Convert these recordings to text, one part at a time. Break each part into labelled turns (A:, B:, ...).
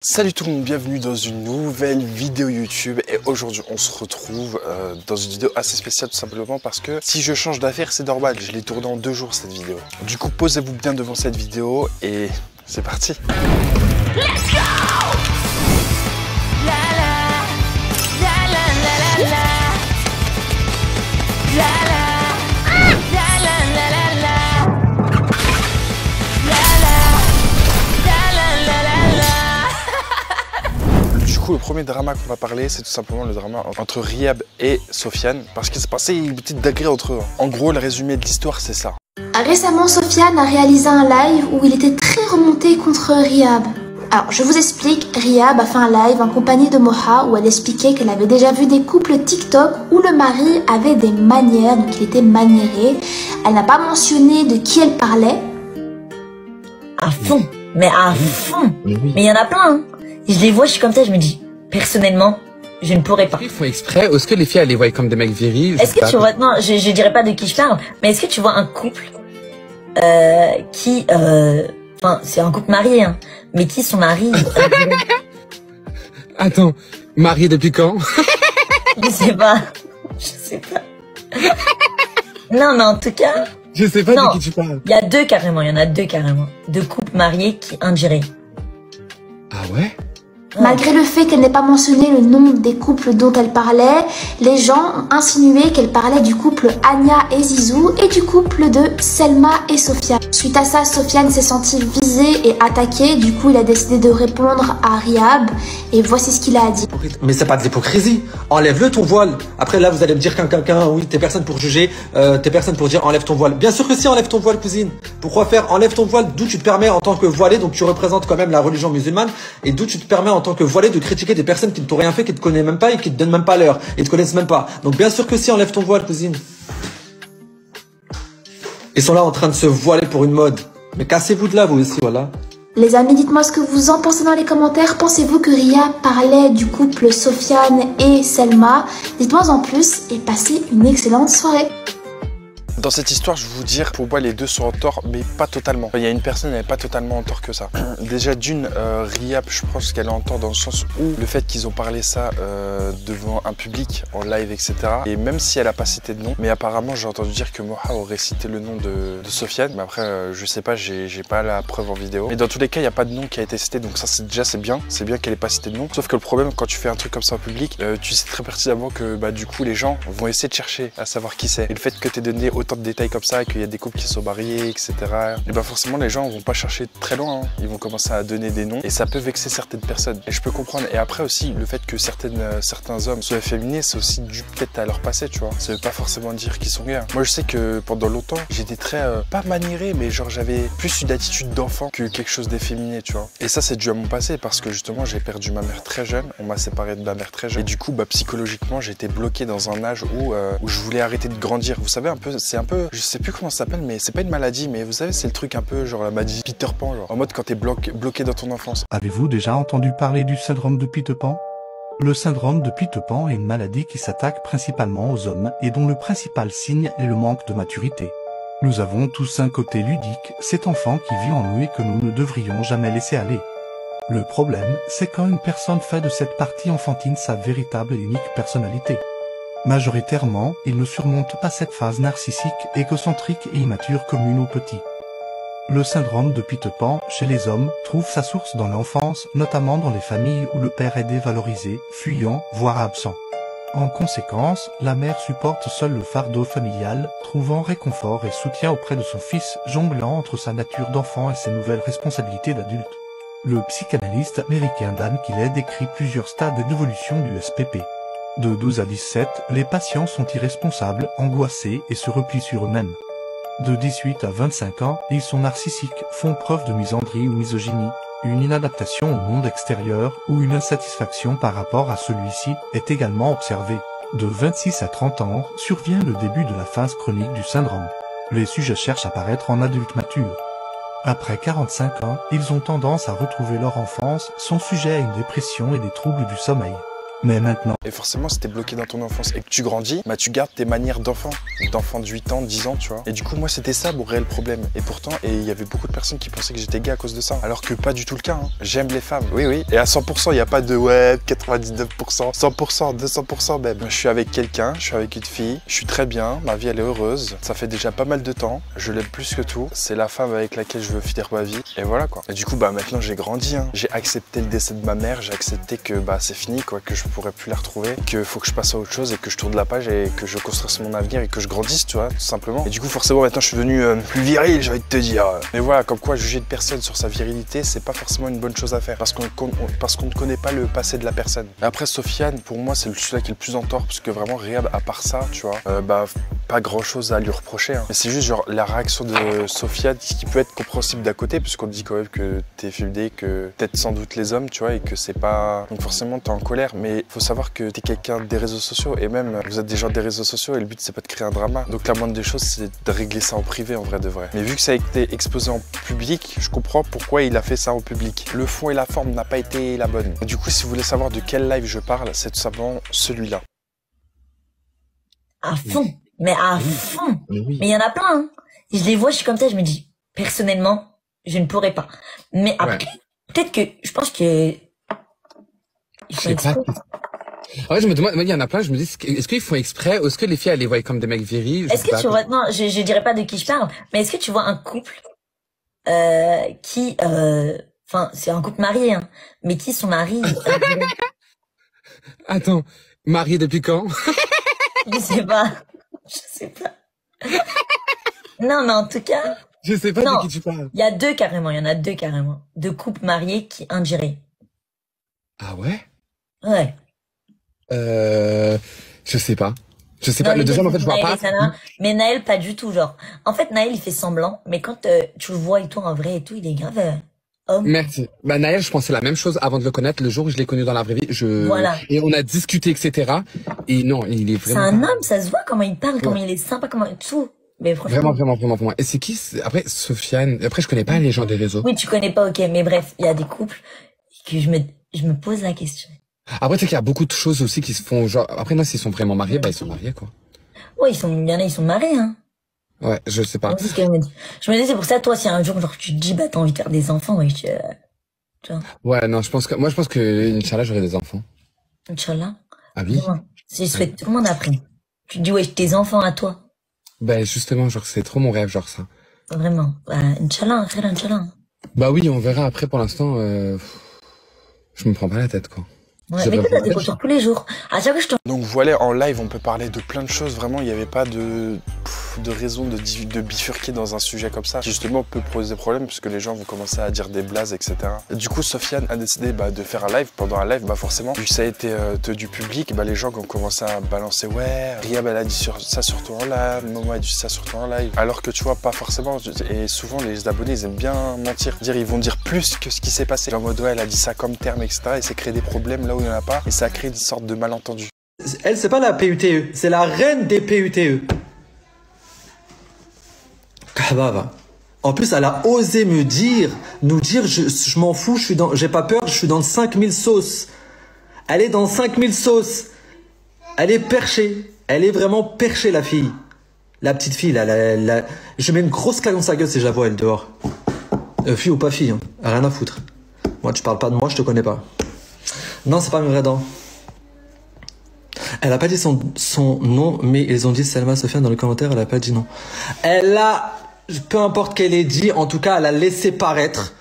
A: Salut tout le monde, bienvenue dans une nouvelle vidéo YouTube et aujourd'hui on se retrouve dans une vidéo assez spéciale tout simplement parce que si je change d'affaire c'est normal, je l'ai tournée en 2 jours cette vidéo. Du coup posez-vous bien devant cette vidéo et c'est parti. Let's go! La la, la la la la la. La la. Le premier drama qu'on va parler, c'est tout simplement le drama entre Rihab et Sofiane, parce qu'il s'est passé une petite dinguerie entre eux. En gros, le résumé de l'histoire, c'est ça.
B: Récemment, Sofiane a réalisé un live où il était très remonté contre Rihab. Alors, je vous explique, Rihab a fait un live en compagnie de Moha où elle expliquait qu'elle avait déjà vu des couples TikTok où le mari avait des manières, donc il était maniéré. Elle n'a pas mentionné de qui elle parlait.
C: À fond, mais à fond. Mais il y en a plein, hein. Je les vois, je suis comme ça, je me dis, personnellement, je ne pourrais pas.
D: Ils font exprès, est-ce que les filles, elles les voient comme des mecs virils?
C: Est-ce que tu vois, non, je dirais pas de qui je parle, mais est-ce que tu vois un couple qui, enfin, c'est un couple marié, hein, mais qui son mari...
D: Attends, marié depuis quand?
C: Je sais pas. Non, mais en tout cas...
D: Je sais pas de qui tu parles.
C: Il y a deux carrément, il y en a deux carrément. Deux couples mariés qui indiraient.
D: Ah ouais?
B: Malgré le fait qu'elle n'ait pas mentionné le nom des couples dont elle parlait, les gens ont insinué qu'elle parlait du couple Anya et Zizou et du couple de Selma et Sofiane. Suite à ça, Sofiane s'est senti visé et attaqué, du coup il a décidé de répondre à Rihab et voici ce qu'il a dit.
E: Mais c'est pas de l'hypocrisie, enlève-le ton voile. Après là vous allez me dire quelqu'un, oui t'es personne pour juger, t'es personne pour dire enlève ton voile. Bien sûr que si, enlève ton voile cousine. Pourquoi faire enlève ton voile, d'où tu te permets en tant que voilé, donc tu représentes quand même la religion musulmane, et d'où tu te permets en tant que voilé de critiquer des personnes qui ne t'ont rien fait, qui te connaissent même pas et qui te donnent même pas l'heure et te connaissent même pas. Donc bien sûr que si, enlève ton voile cousine. Ils sont là en train de se voiler pour une mode. Mais cassez-vous de là vous aussi, voilà.
B: Les amis, dites-moi ce que vous en pensez dans les commentaires. Pensez-vous que Rihab parlait du couple Sofiane et Selma? Dites-moi en plus et passez une excellente soirée.
A: Dans cette histoire, je vais vous dire, pour moi, les deux sont en tort, mais pas totalement. Il y a une personne, elle n'est pas totalement en tort que ça. Déjà, d'une, Rihab, je pense qu'elle est en tort dans le sens où le fait qu'ils ont parlé ça devant un public, en live, etc. Et même si elle n'a pas cité de nom, mais apparemment, j'ai entendu dire que Moha aurait cité le nom de Sofiane. Mais après, je sais pas, j'ai pas la preuve en vidéo. Mais dans tous les cas, il n'y a pas de nom qui a été cité, donc ça, c'est bien. C'est bien qu'elle ait pas cité de nom. Sauf que le problème, quand tu fais un truc comme ça en public, tu sais très pertinemment que, du coup, les gens vont essayer de chercher à savoir qui c'est. Et le fait que tu aies donné autant de détails comme ça, qu'il y a des couples qui sont mariés, etc. Et forcément les gens vont pas chercher très loin, hein. Ils vont commencer à donner des noms et ça peut vexer certaines personnes. Et je peux comprendre. Et après aussi, le fait que certains hommes soient efféminés, c'est aussi dû peut-être à leur passé, tu vois. Ça veut pas forcément dire qu'ils sont gays. Moi je sais que pendant longtemps, j'étais très, pas maniéré, mais genre j'avais plus une attitude d'enfant que quelque chose d'efféminé, tu vois. Et ça c'est dû à mon passé parce que justement j'ai perdu ma mère très jeune, on m'a séparé de ma mère très jeune. Et du coup, psychologiquement, j'étais bloqué dans un âge où je voulais arrêter de grandir. Vous savez, c'est un peu, je sais plus comment ça s'appelle, mais c'est pas une maladie, mais vous savez, c'est le truc un peu genre la maladie Peter Pan, genre en mode quand t'es bloqué dans ton enfance.
F: Avez-vous déjà entendu parler du syndrome de Peter Pan? Le syndrome de Peter Pan est une maladie qui s'attaque principalement aux hommes et dont le principal signe est le manque de maturité. Nous avons tous un côté ludique, cet enfant qui vit en nous et que nous ne devrions jamais laisser aller. Le problème, c'est quand une personne fait de cette partie enfantine sa véritable et unique personnalité. Majoritairement, il ne surmonte pas cette phase narcissique, égocentrique et immature commune aux petits. Le syndrome de Peter Pan, chez les hommes, trouve sa source dans l'enfance, notamment dans les familles où le père est dévalorisé, fuyant, voire absent. En conséquence, la mère supporte seule le fardeau familial, trouvant réconfort et soutien auprès de son fils, jonglant entre sa nature d'enfant et ses nouvelles responsabilités d'adulte. Le psychanalyste américain Dan Killey décrit plusieurs stades d'évolution du SPP. De 12 à 17, les patients sont irresponsables, angoissés et se replient sur eux-mêmes. De 18 à 25 ans, ils sont narcissiques, font preuve de misandrie ou misogynie. Une inadaptation au monde extérieur ou une insatisfaction par rapport à celui-ci est également observée. De 26 à 30 ans, survient le début de la phase chronique du syndrome. Les sujets cherchent à paraître en adultes matures. Après 45 ans, ils ont tendance à retrouver leur enfance, sont sujets à une dépression et des troubles du sommeil. Mais maintenant,
A: Et forcément, si t'es bloqué dans ton enfance et que tu grandis, bah tu gardes tes manières d'enfant de 8 ans, 10 ans, tu vois. Et du coup, moi, c'était ça mon réel problème. Et pourtant, il y avait beaucoup de personnes qui pensaient que j'étais gay à cause de ça. Alors que pas du tout le cas, hein. J'aime les femmes, oui, oui. Et à 100%, il n'y a pas de ouais, 99%, 100%, 200% même. Je suis avec quelqu'un, je suis avec une fille, je suis très bien, ma vie, elle est heureuse. Ça fait déjà pas mal de temps, je l'aime plus que tout. C'est la femme avec laquelle je veux finir ma vie. Et voilà, quoi. Et du coup, bah maintenant, j'ai grandi, hein. J'ai accepté le décès de ma mère, j'ai accepté que bah c'est fini, quoi, que je pourrais plus la retrouver, qu'il faut que je passe à autre chose et que je tourne la page et que je construise mon avenir et que je grandisse, tu vois, tout simplement. Et du coup, forcément, maintenant, je suis devenu plus viril, j'ai envie de te dire. Mais voilà, comme quoi, juger une personne sur sa virilité, c'est pas forcément une bonne chose à faire parce qu'on ne connaît pas le passé de la personne. Et après, Sofiane, pour moi, c'est celui qui est le plus en tort parce que vraiment, Rihab, à part ça, tu vois, bah, pas grand chose à lui reprocher, hein. Mais c'est juste genre la réaction de Sofiane qui peut être compréhensible d'à côté, puisqu'on dit quand même que t'es féminin, que peut-être sans doute les hommes, tu vois, et que c'est pas. Donc forcément, t'es en colère, mais faut savoir que t'es quelqu'un des réseaux sociaux et même vous êtes des gens des réseaux sociaux et le but c'est pas de créer un drama. Donc la moindre des choses, c'est de régler ça en privé en vrai de vrai. Mais vu que ça a été exposé en public, je comprends pourquoi il a fait ça en public. Le fond et la forme n'a pas été la bonne. Et du coup, si vous voulez savoir de quel live je parle, c'est tout simplement celui-là.
C: À fond. Mais à fond.
D: Mais oui.
C: Mais il y en a plein, hein. Et je les vois, je suis comme ça, je me dis, personnellement, je ne pourrais pas. Mais après, peut-être que, je pense que...
D: Je sais pas. En vrai, je me demande, moi, il y en a plein, je me dis, est-ce qu'ils font exprès, ou est-ce que les filles, elles les voient comme des mecs virils?
C: Est-ce que tu vois, non, je dirais pas de qui je parle, mais est-ce que tu vois un couple, qui, enfin, c'est un couple marié, hein, mais qui son mari,
D: Attends, marié depuis quand?
C: je sais pas. Je sais pas. Non, mais en tout cas,
D: Je sais pas
C: non,
D: de qui tu parles.
C: il y a deux carrément, il y en a deux carrément. Deux couples mariés qui indiraient.
D: Ah ouais?
C: Ouais.
D: Je sais pas. Je sais
C: Non,
D: pas, le
C: les deux,
D: deuxième, en fait, je vois
C: Naël
D: pas.
C: et Sana, mais Naël, pas du tout, genre. En fait, Naël, il fait semblant, mais quand tu le vois et tout, en vrai et tout, il est grave homme.
D: Merci. Bah, Naël, je pensais la même chose avant de le connaître. Le jour où je l'ai connu dans la vraie vie,
C: Voilà.
D: et on a discuté, etc. Et non, il est
C: C'est
D: vraiment...
C: un homme, ça se voit comment il parle, comment il est sympa, comment tout. Mais franchement.
D: Vraiment. Et c'est qui, après, Sofiane, après, je connais pas les gens des réseaux.
C: Oui, tu connais pas, ok, mais bref, il y a des couples que je me pose la question.
D: Après, tu sais qu'il y a beaucoup de choses aussi qui se font, genre, après, là, s'ils sont vraiment mariés, bah, ils sont mariés, quoi.
C: Ouais, il y en a, ils sont mariés, hein.
D: Ouais, je sais pas.
C: C'est ce qu'elle me dit. Je me dis, c'est pour ça, toi, si un jour, genre, tu te dis, bah, t'as envie de faire des enfants, ouais, tu vois.
D: Ouais, non, je pense que, Inch'Allah, j'aurai des enfants.
C: Inch'Allah.
D: Ah oui?
C: Vraiment. Je souhaite tout le monde après. Tu te dis, ouais, tes enfants à toi.
D: Ben, justement, genre, c'est trop mon rêve, genre, ça.
C: Vraiment. Bah, Inch'Allah, frère, Inch'Allah.
D: Bah oui, on verra après, pour l'instant, je me prends pas la tête, quoi.
C: Ouais, mais toi, t'as des retours tous les jours. À chaque fois, je te...
A: Donc voilà, en live, on peut parler de plein de choses. Vraiment, il n'y avait pas de raison de bifurquer dans un sujet comme ça, qui justement peut poser des problèmes, puisque les gens vont commencer à dire des blazes, etc. Et du coup, Sofiane a décidé de faire un live. Pendant un live, bah forcément, vu que ça a été du public, bah les gens ont commencé à balancer, ouais, Rihab, elle a dit ça sur toi en live, Momo a dit ça sur toi en live. Alors que tu vois, pas forcément. Et souvent, les abonnés, ils aiment bien mentir. Ils vont dire plus que ce qui s'est passé. En mode, ouais, elle a dit ça comme terme, etc. Et c'est créer des problèmes là où il n'y en a pas. Et ça a créé une sorte de malentendu.
E: Elle, c'est pas la PUTE, c'est la reine des PUTE. Kahbaba. En plus, elle a osé nous dire, je m'en fous, j'ai pas peur, je suis dans 5000 sauces. Elle est dans 5000 sauces. Elle est perchée. Elle est vraiment perchée, la fille. La petite fille, là, je mets une grosse claque dans sa gueule si je la vois, elle, dehors. Fille ou pas fille, hein. Rien à foutre. Moi, tu parles pas de moi, je te connais pas. Non, c'est pas mes vraies dents. Elle a pas dit son nom, mais ils ont dit Selma Sofiane dans le commentaire, elle a pas dit non. Elle a, peu importe qu'elle ait dit, en tout cas, elle a laissé paraître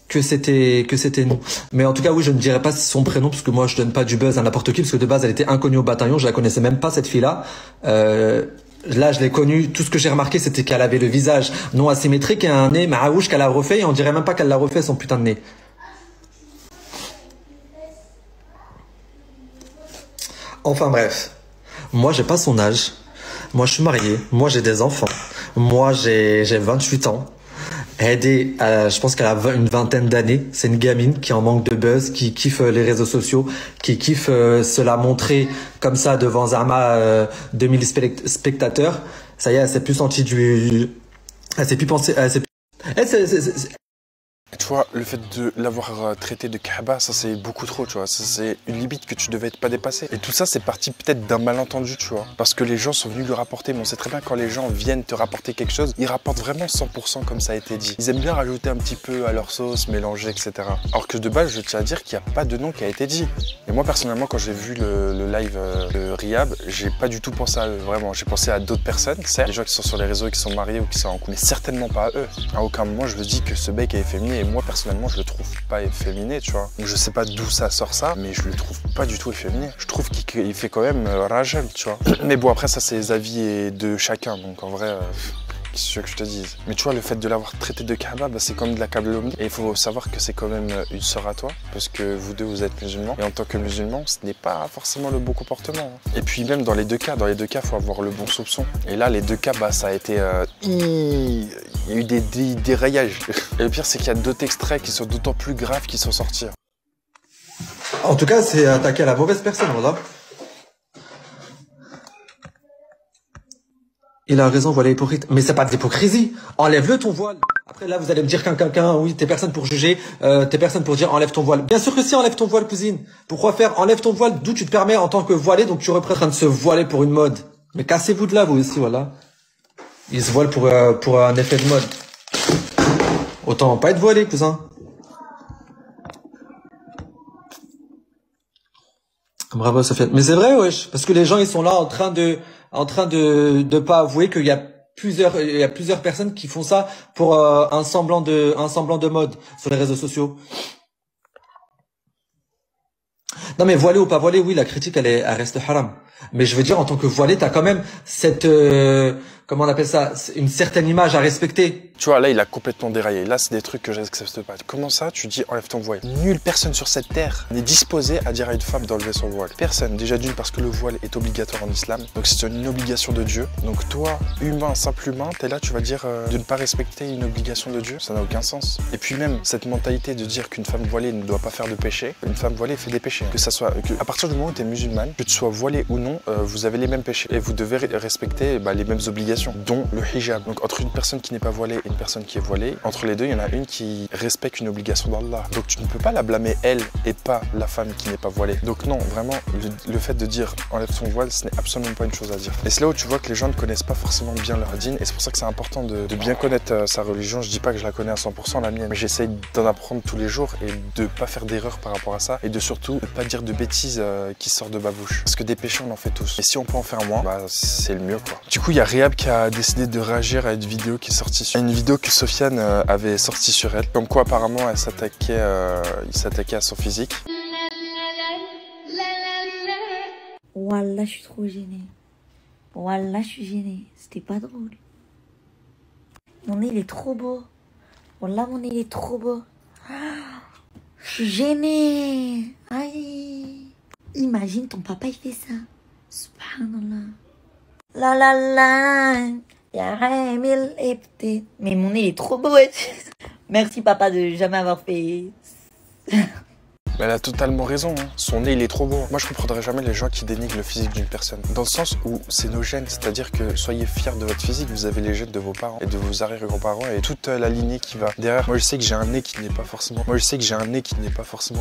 E: que c'était nous. Mais en tout cas, oui, je ne dirais pas son prénom, parce que moi, je donne pas du buzz à n'importe qui, parce que de base, elle était inconnue au bataillon, je la connaissais même pas, cette fille-là. Là, je l'ai connue, tout ce que j'ai remarqué, c'était qu'elle avait le visage non asymétrique et un nez maouche qu'elle a refait, et on dirait même pas qu'elle l'a refait, son putain de nez. Enfin bref, moi j'ai pas son âge, moi je suis marié, moi j'ai des enfants, moi j'ai 28 ans, je pense qu'elle a une vingtaine d'années, c'est une gamine qui en manque de buzz, qui kiffe les réseaux sociaux, qui kiffe se la montrer comme ça devant Zama 2000 spectateurs, ça y est, elle s'est plus sentie elle s'est plus pensée,
A: Tu vois, le fait de l'avoir traité de Kaaba, ça c'est beaucoup trop, tu vois. C'est une limite que tu devais pas dépasser. Et tout ça, c'est parti peut-être d'un malentendu, tu vois. Parce que les gens sont venus lui rapporter. Mais on sait très bien quand les gens viennent te rapporter quelque chose, ils rapportent vraiment 100% comme ça a été dit. Ils aiment bien rajouter un petit peu à leur sauce, mélanger, etc. Alors que de base, je tiens à dire qu'il n'y a pas de nom qui a été dit. Et moi, personnellement, quand j'ai vu le live de Rihab, j'ai pas du tout pensé à eux, vraiment. J'ai pensé à d'autres personnes, certes, des gens qui sont sur les réseaux, qui sont mariés ou qui sont en couple, mais certainement pas à eux. À aucun moment, je me dis que ce mec est efféminé. Et moi, personnellement, je le trouve pas efféminé, tu vois. Donc, je sais pas d'où ça sort ça, mais je le trouve pas du tout efféminé. Je trouve qu'il fait quand même rajel, tu vois. Mais bon, après, ça, c'est les avis de chacun. Donc, en vrai... Qu'est-ce que je te dise? Mais tu vois, le fait de l'avoir traité de Kaaba, bah, c'est comme de la calomnie. Et il faut savoir que c'est quand même une sœur à toi, parce que vous deux, vous êtes musulmans. Et en tant que musulman, ce n'est pas forcément le bon comportement. Et puis même dans les deux cas, il faut avoir le bon soupçon. Et là, les deux cas, bah, ça a été... il y a eu des déraillages. Et le pire, c'est qu'il y a d'autres extraits qui sont d'autant plus graves qui sont sortis.
E: En tout cas, c'est attaquer à la mauvaise personne, voilà. Il a raison, voilà, hypocrite. Mais c'est pas de l'hypocrisie. Enlève-le ton voile. Après, là, vous allez me dire quelqu'un, oui, t'es personne pour juger, t'es personne pour dire enlève ton voile. Bien sûr que si, enlève ton voile, cousine. Pourquoi faire enlève ton voile, d'où tu te permets en tant que voilé, donc tu reprends en train de se voiler pour une mode. Mais cassez-vous de là, vous aussi, voilà. Il se voile pour un effet de mode. Autant pas être voilé, cousin. Bravo, Sofiane. Mais c'est vrai, wesh. Parce que les gens, ils sont là en train de pas avouer qu'il y a plusieurs personnes qui font ça pour un semblant de mode sur les réseaux sociaux. Non mais voilé ou pas voilé, oui, la critique elle reste haram. Mais je veux dire, en tant que voilé, t'as quand même cette comment on appelle ça, une certaine image à respecter.
A: Tu vois, là, il a complètement déraillé. Là, c'est des trucs que j'accepte pas. Comment ça, tu dis enlève ton voile? Nulle personne sur cette terre n'est disposée à dire à une femme d'enlever son voile. Personne. Déjà d'une, parce que le voile est obligatoire en islam. Donc c'est une obligation de Dieu. Donc toi, humain, simple humain, t'es là, tu vas dire de ne pas respecter une obligation de Dieu. Ça n'a aucun sens. Et puis même, cette mentalité de dire qu'une femme voilée ne doit pas faire de péché. Une femme voilée fait des péchés. Que ça soit, à partir du moment où t'es musulmane, que tu sois voilée ou non, vous avez les mêmes péchés. Et vous devez respecter les mêmes obligations, dont le hijab. Donc entre une personne qui n'est pas voilée et une personne qui est voilée, entre les deux, il y en a une qui respecte une obligation d'Allah. Donc tu ne peux pas la blâmer elle et pas la femme qui n'est pas voilée. Donc non, vraiment, le fait de dire enlève ton voile, ce n'est absolument pas une chose à dire. Et c'est là où tu vois que les gens ne connaissent pas forcément bien leur dîne, et c'est pour ça que c'est important de bien connaître sa religion. Je dis pas que je la connais à 100% la mienne, mais j'essaye d'en apprendre tous les jours et de pas faire d'erreurs par rapport à ça, et de surtout ne pas dire de bêtises qui sortent de ma bouche. Parce que des péchés, on en fait tous. Et si on peut en faire moins, bah c'est le mieux, quoi. Du coup, il y a Rihab qui a décidé de réagir à une vidéo qui est sortie une vidéo que Sofiane avait sortie sur elle, comme quoi apparemment il s'attaquait à son physique.
C: Wallah, je suis trop gênée. Wallah, je suis gênée. C'était pas drôle. Mon nez, il est trop beau. Wallah, mon nez, il est trop beau. Je suis gênée. Aïe. Imagine ton papa, il fait ça. Subhanallah. La la la. Mais mon nez, il est trop beau. Merci, papa, de jamais avoir fait...
A: Mais elle a totalement raison, hein. Son nez il est trop beau. Moi je comprendrais jamais les gens qui dénigrent le physique d'une personne. Dans le sens où c'est nos gènes, c'est-à-dire que soyez fiers de votre physique, vous avez les gènes de vos parents et de vos arrière-grands-parents et toute la lignée qui va derrière. Moi je sais que j'ai un nez qui n'est pas forcément...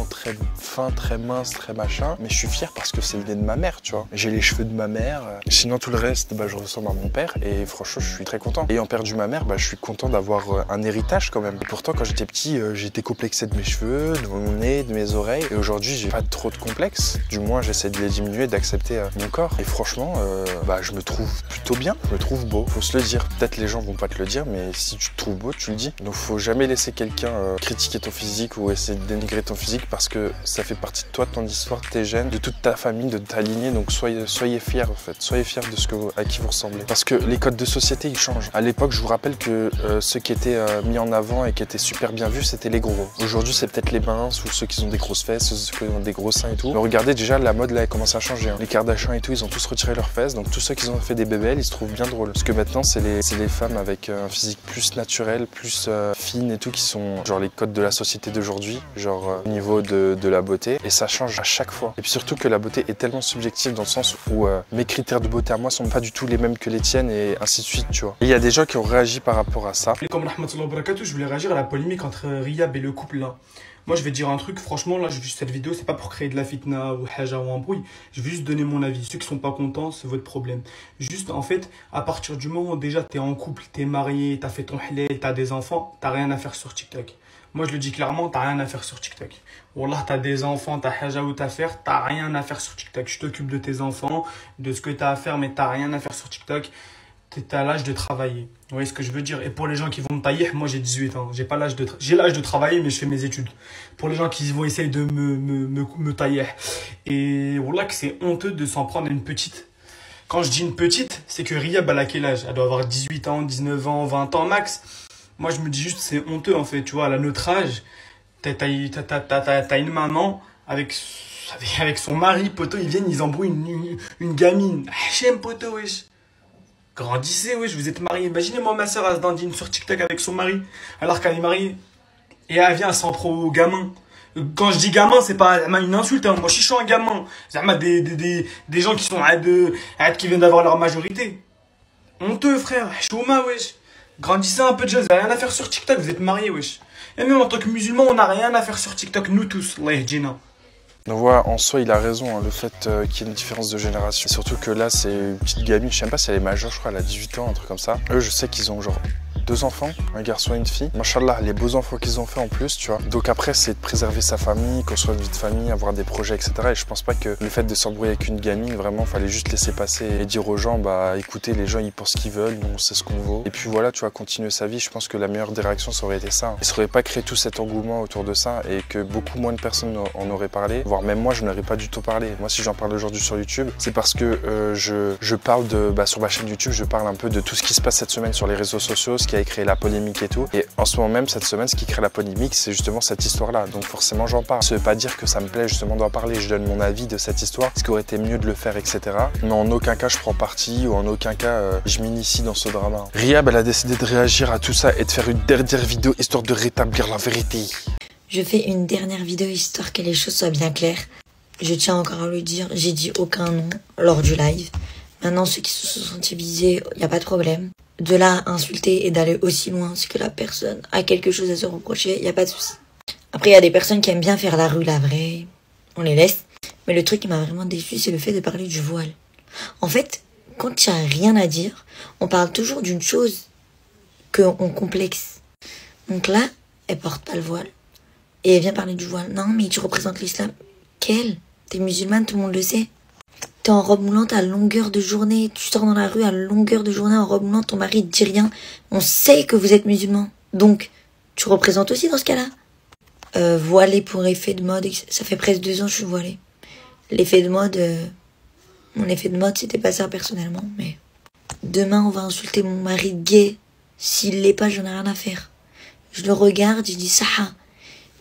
A: très fin, très mince, très machin, mais je suis fier parce que c'est le nez de ma mère, tu vois. J'ai les cheveux de ma mère, sinon tout le reste, bah, je ressemble à mon père et franchement je suis très content. Ayant perdu ma mère, bah, je suis content d'avoir un héritage quand même. Et pourtant quand j'étais petit, j'étais complexé de mes cheveux, de mon nez, de mes oreilles. Et aujourd'hui, j'ai pas trop de complexes. Du moins, j'essaie de les diminuer, d'accepter mon corps. Et franchement, bah, je me trouve plutôt bien. Je me trouve beau. Faut se le dire. Peut-être les gens vont pas te le dire, mais si tu te trouves beau, tu le dis. Donc, faut jamais laisser quelqu'un critiquer ton physique ou essayer de dénigrer ton physique parce que ça fait partie de toi, de ton histoire, de tes gènes, de toute ta famille, de ta lignée. Donc, soyez fiers, en fait. Soyez fiers de à qui vous ressemblez. Parce que les codes de société, ils changent. À l'époque, je vous rappelle que ceux qui étaient mis en avant et qui étaient super bien vus, c'était les gros. Aujourd'hui, c'est peut-être les minces ou ceux qui ont des grosses grosses fesses, ceux qui ont des gros seins et tout. Mais regardez déjà la mode là elle commence à changer. Hein. Les Kardashians et tout, ils ont tous retiré leurs fesses. Donc tous ceux qui ont fait des BBL, ils se trouvent bien drôles. Parce que maintenant c'est les femmes avec un physique plus naturel, plus fine et tout, qui sont genre les codes de la société d'aujourd'hui, genre au niveau de la beauté. Et ça change à chaque fois. Et puis surtout que la beauté est tellement subjective dans le sens où mes critères de beauté à moi sont pas du tout les mêmes que les tiennes et ainsi de suite, tu vois. Et il y a des gens qui ont réagi par rapport à ça.
G: Et comme rahmatullah wa barakatuh, je voulais réagir à la polémique entre Riyab et le couple là. Moi je vais dire un truc, franchement là j'ai vu cette vidéo, c'est pas pour créer de la fitna ou haja ou embrouille, je vais juste donner mon avis. Ceux qui sont pas contents, c'est votre problème. Juste en fait, à partir du moment où déjà t'es en couple, t'es marié, t'as fait ton halal, t'as des enfants, t'as rien à faire sur TikTok. Moi je le dis clairement, t'as rien à faire sur TikTok. Wallah, t'as des enfants, t'as haja ou t'as faire, t'as rien à faire sur TikTok. Tu t'occupes de tes enfants, de ce que t'as à faire, mais t'as rien à faire sur TikTok. T'es à l'âge de travailler. Vous voyez ce que je veux dire? Et pour les gens qui vont me tailler, moi j'ai 18 ans. J'ai l'âge de travailler, mais je fais mes études. Pour les gens qui vont essayer de me tailler. Et voilà que c'est honteux de s'en prendre à une petite. Quand je dis une petite, c'est que Riyab, elle a quel âge? Elle doit avoir 18 ans, 19 ans, 20 ans max. Moi je me dis juste c'est honteux en fait. Tu vois, à notre âge, t'as une maman avec son mari, poteau, ils viennent, ils embrouillent une gamine. J'aime poteau, wesh. Grandissez, oui, je vous êtes mariés. Imaginez-moi ma soeur, elle se dandine sur TikTok avec son mari, alors qu'elle est mariée. Et elle vient, elle s'en prend au gamin. Quand je dis gamin, c'est pas une insulte, hein. Moi, je suis un gamin. C'est des gens qui sont qui viennent d'avoir leur majorité. Honteux, frère. Chouma, wesh. Grandissez un peu déjà, vous n'avez rien à faire sur TikTok, vous êtes mariés, wesh. Et même en tant que musulman, on n'a rien à faire sur TikTok, nous tous. Allah yahdina.
A: Donc voilà, en soi, il a raison, hein, le fait qu'il y ait une différence de génération. Surtout que là, c'est une petite gamine, je sais même pas si elle est majeure, je crois, elle a 18 ans, un truc comme ça. Eux, je sais qu'ils ont genre 2 enfants, un garçon et une fille. Machallah, les beaux enfants qu'ils ont fait en plus, tu vois. Donc après, c'est de préserver sa famille, construire une vie de famille, avoir des projets, etc. Et je pense pas que le fait de s'embrouiller avec une gamine, vraiment, fallait juste laisser passer et dire aux gens, bah écoutez, les gens, ils pensent ce qu'ils veulent, nous, on sait ce qu'on vaut. Et puis voilà, tu vois, continuer sa vie. Je pense que la meilleure des réactions, ça aurait été ça. Hein. Et ça aurait pas créé tout cet engouement autour de ça et que beaucoup moins de personnes en auraient parlé, voire même moi, je n'aurais pas du tout parlé. Moi, si j'en parle aujourd'hui sur YouTube, c'est parce que je parle sur ma chaîne YouTube, je parle un peu de tout ce qui se passe cette semaine sur les réseaux sociaux, ce qui a créé la polémique et tout. Et en ce moment même, cette semaine, ce qui crée la polémique, c'est justement cette histoire-là. Donc forcément, j'en parle. Ça veut pas dire que ça me plaît justement d'en parler. Je donne mon avis de cette histoire, ce qui aurait été mieux de le faire, etc. Mais en aucun cas, je prends parti ou en aucun cas, je m'initie dans ce drama. Riyab, elle a décidé de réagir à tout ça et de faire une dernière vidéo histoire de rétablir la vérité.
C: Je fais une dernière vidéo histoire que les choses soient bien claires. Je tiens encore à le dire, j'ai dit aucun nom lors du live. Maintenant, ceux qui se sont sentis visés, il n'y a pas de problème. De là à insulter et d'aller aussi loin, c'est que la personne a quelque chose à se reprocher, il n'y a pas de souci. Après, il y a des personnes qui aiment bien faire la rue, la vraie, on les laisse. Mais le truc qui m'a vraiment déçu, c'est le fait de parler du voile. En fait, quand il n'y a rien à dire, on parle toujours d'une chose qu'on complexe. Donc là, elle porte pas le voile. Et elle vient parler du voile. Non, mais tu représentes l'islam. Quelle? T'es musulmane, tout le monde le sait. T'es en robe moulante à longueur de journée, tu sors dans la rue à longueur de journée en robe moulante, ton mari te dit rien. On sait que vous êtes musulman. Donc, tu représentes aussi dans ce cas-là. Voilée pour effet de mode, ça fait presque 2 ans que je suis voilée. L'effet de mode, mon effet de mode, c'était pas ça personnellement, mais... Demain, on va insulter mon mari gay. S'il l'est pas, j'en ai rien à faire. Je le regarde, je dis ça.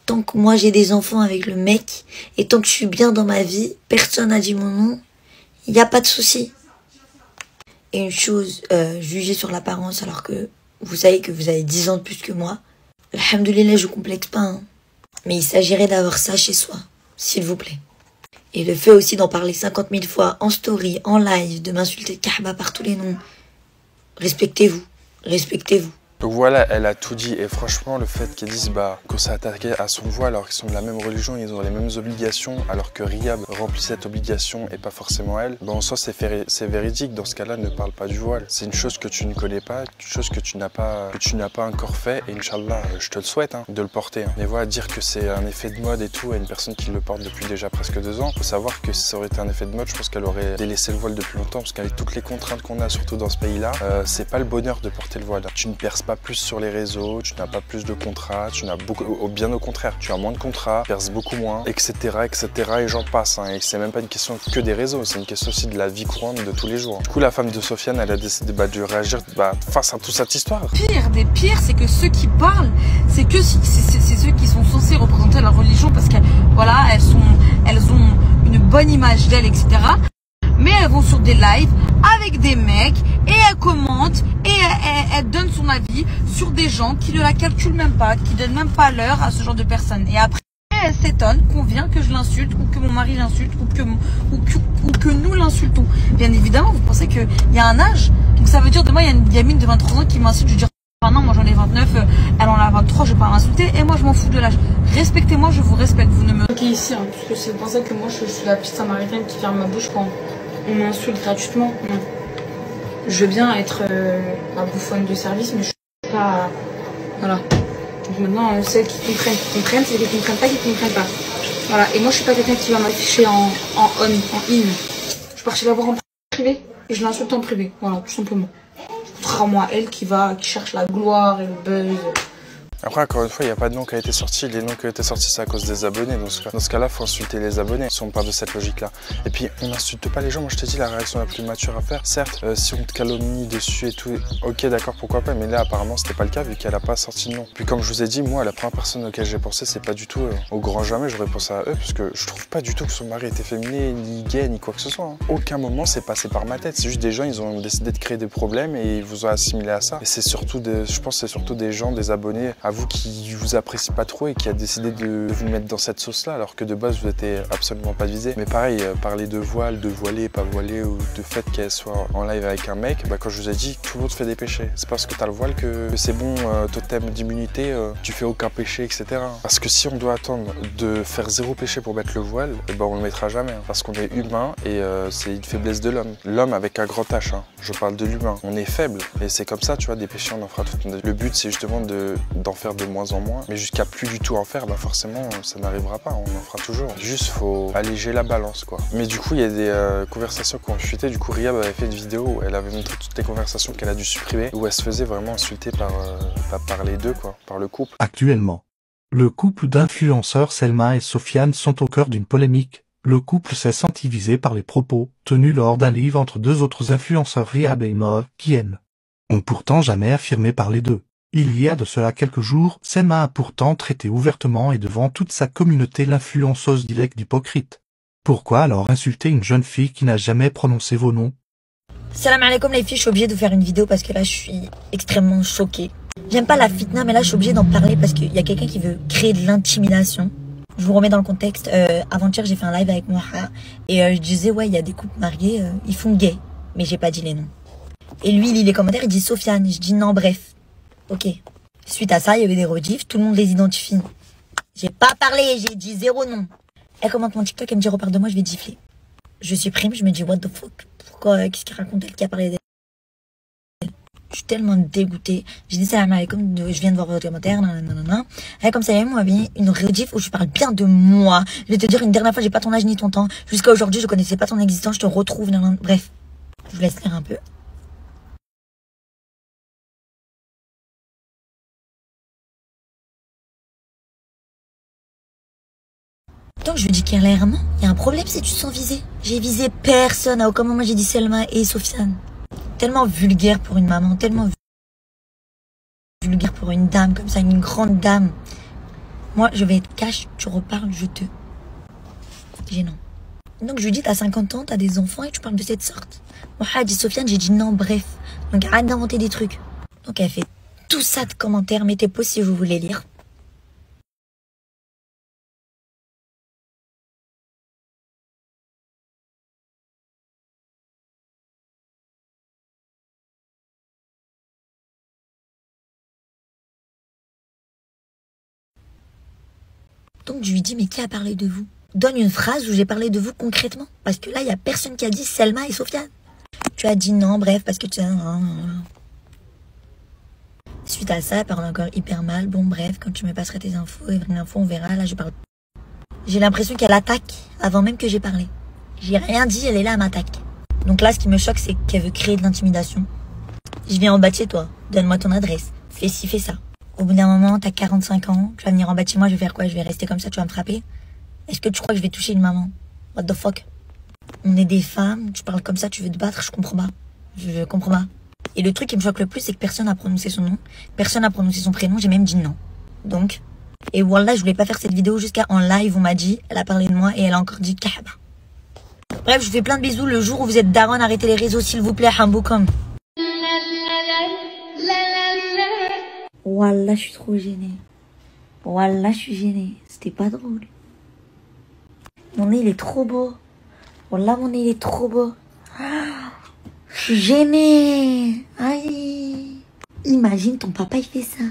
C: Tant que moi j'ai des enfants avec le mec, et tant que je suis bien dans ma vie, personne n'a dit mon nom, il n'y a pas de souci. Et une chose, juger sur l'apparence alors que vous savez que vous avez 10 ans de plus que moi, alhamdoulilah, je complexe pas, hein. Mais il s'agirait d'avoir ça chez soi, s'il vous plaît. Et le fait aussi d'en parler 50 000 fois en story, en live, de m'insulter de Kaaba par tous les noms, respectez-vous, respectez-vous.
A: Donc voilà, elle a tout dit et franchement le fait qu'elle dise qu'on s'est attaqué à son voile alors qu'ils sont de la même religion, ils ont les mêmes obligations alors que Riyab remplit cette obligation et pas forcément elle, en soi c'est véridique. Dans ce cas-là, ne parle pas du voile. C'est une chose que tu ne connais pas, une chose que tu n'as pas encore fait et Inch'Allah, je te le souhaite de le porter. Mais voilà, dire que c'est un effet de mode et tout à une personne qui le porte depuis déjà presque 2 ans, faut savoir que si ça aurait été un effet de mode, je pense qu'elle aurait délaissé le voile depuis longtemps parce qu'avec toutes les contraintes qu'on a surtout dans ce pays-là, c'est pas le bonheur de porter le voile. Tu ne perces pas plus sur les réseaux, tu n'as pas plus de contrats, tu n'as beaucoup, bien au contraire, tu as moins de contrats, tu perces beaucoup moins, etc., etc. Et j'en passe. Hein. Et c'est même pas une question que des réseaux, c'est une question aussi de la vie courante de tous les jours. Du coup, la femme de Sofiane, elle a décidé de réagir face à toute cette histoire.
H: Pire des pires, c'est que ceux qui parlent, c'est ceux qui sont censés représenter la religion parce que voilà, elles ont une bonne image d'elles, etc. Mais elles vont sur des lives avec des mecs et elles commentent et elles donnent son avis sur des gens qui ne la calculent même pas, qui donnent même pas l'heure à ce genre de personnes. Et après, elle s'étonne qu'on vient que je l'insulte ou que mon mari l'insulte ou que nous l'insultons. Bien évidemment, vous pensez qu'il y a un âge. Donc ça veut dire demain, il y a une gamine de 23 ans qui m'insulte, je vais dire ah non, moi j'en ai 29, elle en a 23, je vais pas l'insulter et moi je m'en fous de l'âge. Respectez-moi, je vous respecte, vous ne me...
I: Ok ici, hein, parce que c'est pour ça que moi je suis la petite samaritaine qui ferme ma bouche quand on m'insulte gratuitement. Non. Je veux bien être la bouffonne de service, mais je suis pas... Voilà. Donc maintenant, celles qui comprennent, celles qui comprennent pas, qui comprennent pas. Voilà. Et moi je suis pas quelqu'un qui va m'afficher en in. Je suis partie la voir en privé et je l'insulte en privé. Voilà, tout simplement. Contrairement à elle qui cherche la gloire et le buzz.
A: Après, encore une fois, il n'y a pas de nom qui a été sorti. Les noms qui ont été sortis, c'est à cause des abonnés. Dans ce cas-là, il faut insulter les abonnés si on part de cette logique-là. Et puis, on n'insulte pas les gens. Moi, je te dis, la réaction la plus mature à faire. Certes, si on te calomnie dessus et tout, ok, d'accord, pourquoi pas. Mais là, apparemment, c'était pas le cas vu qu'elle n'a pas sorti de nom. Puis, comme je vous ai dit, moi, la première personne auquel j'ai pensé, c'est pas du tout au grand jamais. J'aurais pensé à eux parce que je trouve pas du tout que son mari était féminin, ni gay, ni quoi que ce soit. Hein. Aucun moment c'est passé par ma tête. C'est juste des gens, ils ont décidé de créer des problèmes et ils vous ont assimilé à ça. Et c'est surtout, je pense, c'est surtout des gens, des abonnés à vous qui vous apprécient pas trop et qui a décidé de vous mettre dans cette sauce-là, alors que de base vous n'étiez absolument pas visé. Mais pareil, parler de voile, de voiler, pas voiler, ou de fait qu'elle soit en live avec un mec, quand je vous ai dit, tout le monde fait des péchés. C'est parce que tu as le voile que c'est bon, totem d'immunité, tu fais aucun péché, etc. Parce que si on doit attendre de faire 0 péché pour mettre le voile, on le mettra jamais. Hein, parce qu'on est humain et c'est une faiblesse de l'homme. L'homme avec un grand H, hein, je parle de l'humain. On est faible et c'est comme ça, tu vois, des péchés on en fera tout. Le but c'est justement d'en faire de moins en moins, mais jusqu'à plus du tout en faire, forcément ça n'arrivera pas, on en fera toujours. Juste faut alléger la balance quoi. Mais du coup il y a des conversations qui ont chuté. Du coup Riyab avait fait une vidéo où elle avait montré toutes les conversations qu'elle a dû supprimer, où elle se faisait vraiment insulter par les deux quoi, par le couple.
F: Actuellement, le couple d'influenceurs Selma et Sofiane sont au cœur d'une polémique. Le couple s'est senti visé par les propos tenus lors d'un live entre deux autres influenceurs, Riyab et Mauve, qui elles ont pourtant jamais affirmé parler d'eux. Il y a de cela quelques jours, Selma a pourtant traité ouvertement et devant toute sa communauté l'influenceuse d'hypocrite. Pourquoi alors insulter une jeune fille qui n'a jamais prononcé vos noms?
C: Salam alaikum les filles, je suis obligée de faire une vidéo parce que là je suis extrêmement choquée. J'aime pas la fitna mais là je suis obligée d'en parler parce qu'il y a quelqu'un qui veut créer de l'intimidation. Je vous remets dans le contexte, avant-hier j'ai fait un live avec Moha et je disais ouais il y a des couples mariés, ils font gay, mais j'ai pas dit les noms. Et lui il lit les commentaires, il dit Sofiane, je dis non bref. Ok. Suite à ça, il y avait des rediffs, tout le monde les identifie. J'ai pas parlé, j'ai dit 0 nom. Elle commente mon TikTok, elle me dit repars de moi, je vais te gifler. Je supprime, je me dis what the fuck. Pourquoi, qu'est-ce qu'il raconte elle qui a parlé d'elle? Je suis tellement dégoûtée. J'ai dit salam alaikum, je viens de voir votre commentaire, nanana. Elle comme ça, elle m'a mis une rediff où je parle bien de moi. Je vais te dire une dernière fois, j'ai pas ton âge ni ton temps. Jusqu'à aujourd'hui, je connaissais pas ton existence, je te retrouve, nanana. Bref. Je vous laisse lire un peu. Donc je lui dis clairement, il y a un problème si tu te sens visé. J'ai visé personne, à aucun moment j'ai dit Selma et Sofiane. Tellement vulgaire pour une maman, tellement vulgaire pour une dame comme ça, une grande dame. Moi je vais être cash, tu reparles, je te... Gênant. Donc je lui dis, t'as 50 ans, t'as des enfants et tu parles de cette sorte. Moi j'ai dit Sofiane, j'ai dit non, bref. Donc arrête d'inventer des trucs. Donc elle fait tout ça de commentaires, mettez pause si vous voulez lire. Donc je lui dis, mais qui a parlé de vous? Donne une phrase où j'ai parlé de vous concrètement. Parce que là, il n'y a personne qui a dit Selma et Sofiane. Tu as dit non, bref, parce que tu... Suite à ça, elle parle encore hyper mal. Bon, bref, quand tu me passeras tes infos et vraies infos, on verra. Là, je parle. J'ai l'impression qu'elle attaque avant même que j'ai parlé. J'ai rien dit, elle est là, elle m'attaque. Donc là, ce qui me choque, c'est qu'elle veut créer de l'intimidation. Je viens en bas de chez toi. Donne-moi ton adresse. Fais ci, fais ça. Au bout d'un moment, t'as 45 ans, tu vas venir en bas de chez moi, je vais faire quoi? Je vais rester comme ça, tu vas me frapper? Est-ce que tu crois que je vais toucher une maman? What the fuck? On est des femmes, tu parles comme ça, tu veux te battre, je comprends pas. Je comprends pas. Et le truc qui me choque le plus, c'est que personne n'a prononcé son nom, personne n'a prononcé son prénom, j'ai même dit non. Donc, et voilà, je voulais pas faire cette vidéo jusqu'à en live, on m'a dit, elle a parlé de moi et elle a encore dit Kahaba. Bref, je vous fais plein de bisous. Le jour où vous êtes daron, arrêtez les réseaux s'il vous plaît, Hamboukom. Wallah, je suis trop gênée. Wallah, je suis gênée. C'était pas drôle. Mon nez, il est trop beau. Wallah, mon nez, il est trop beau. Je suis gênée. Aïe. Imagine, ton papa, il fait ça.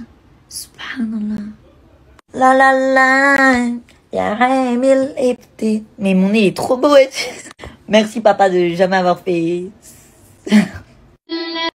C: Subhanallah. La la la. Mais mon nez, il est trop beau. Merci, papa, de jamais avoir fait...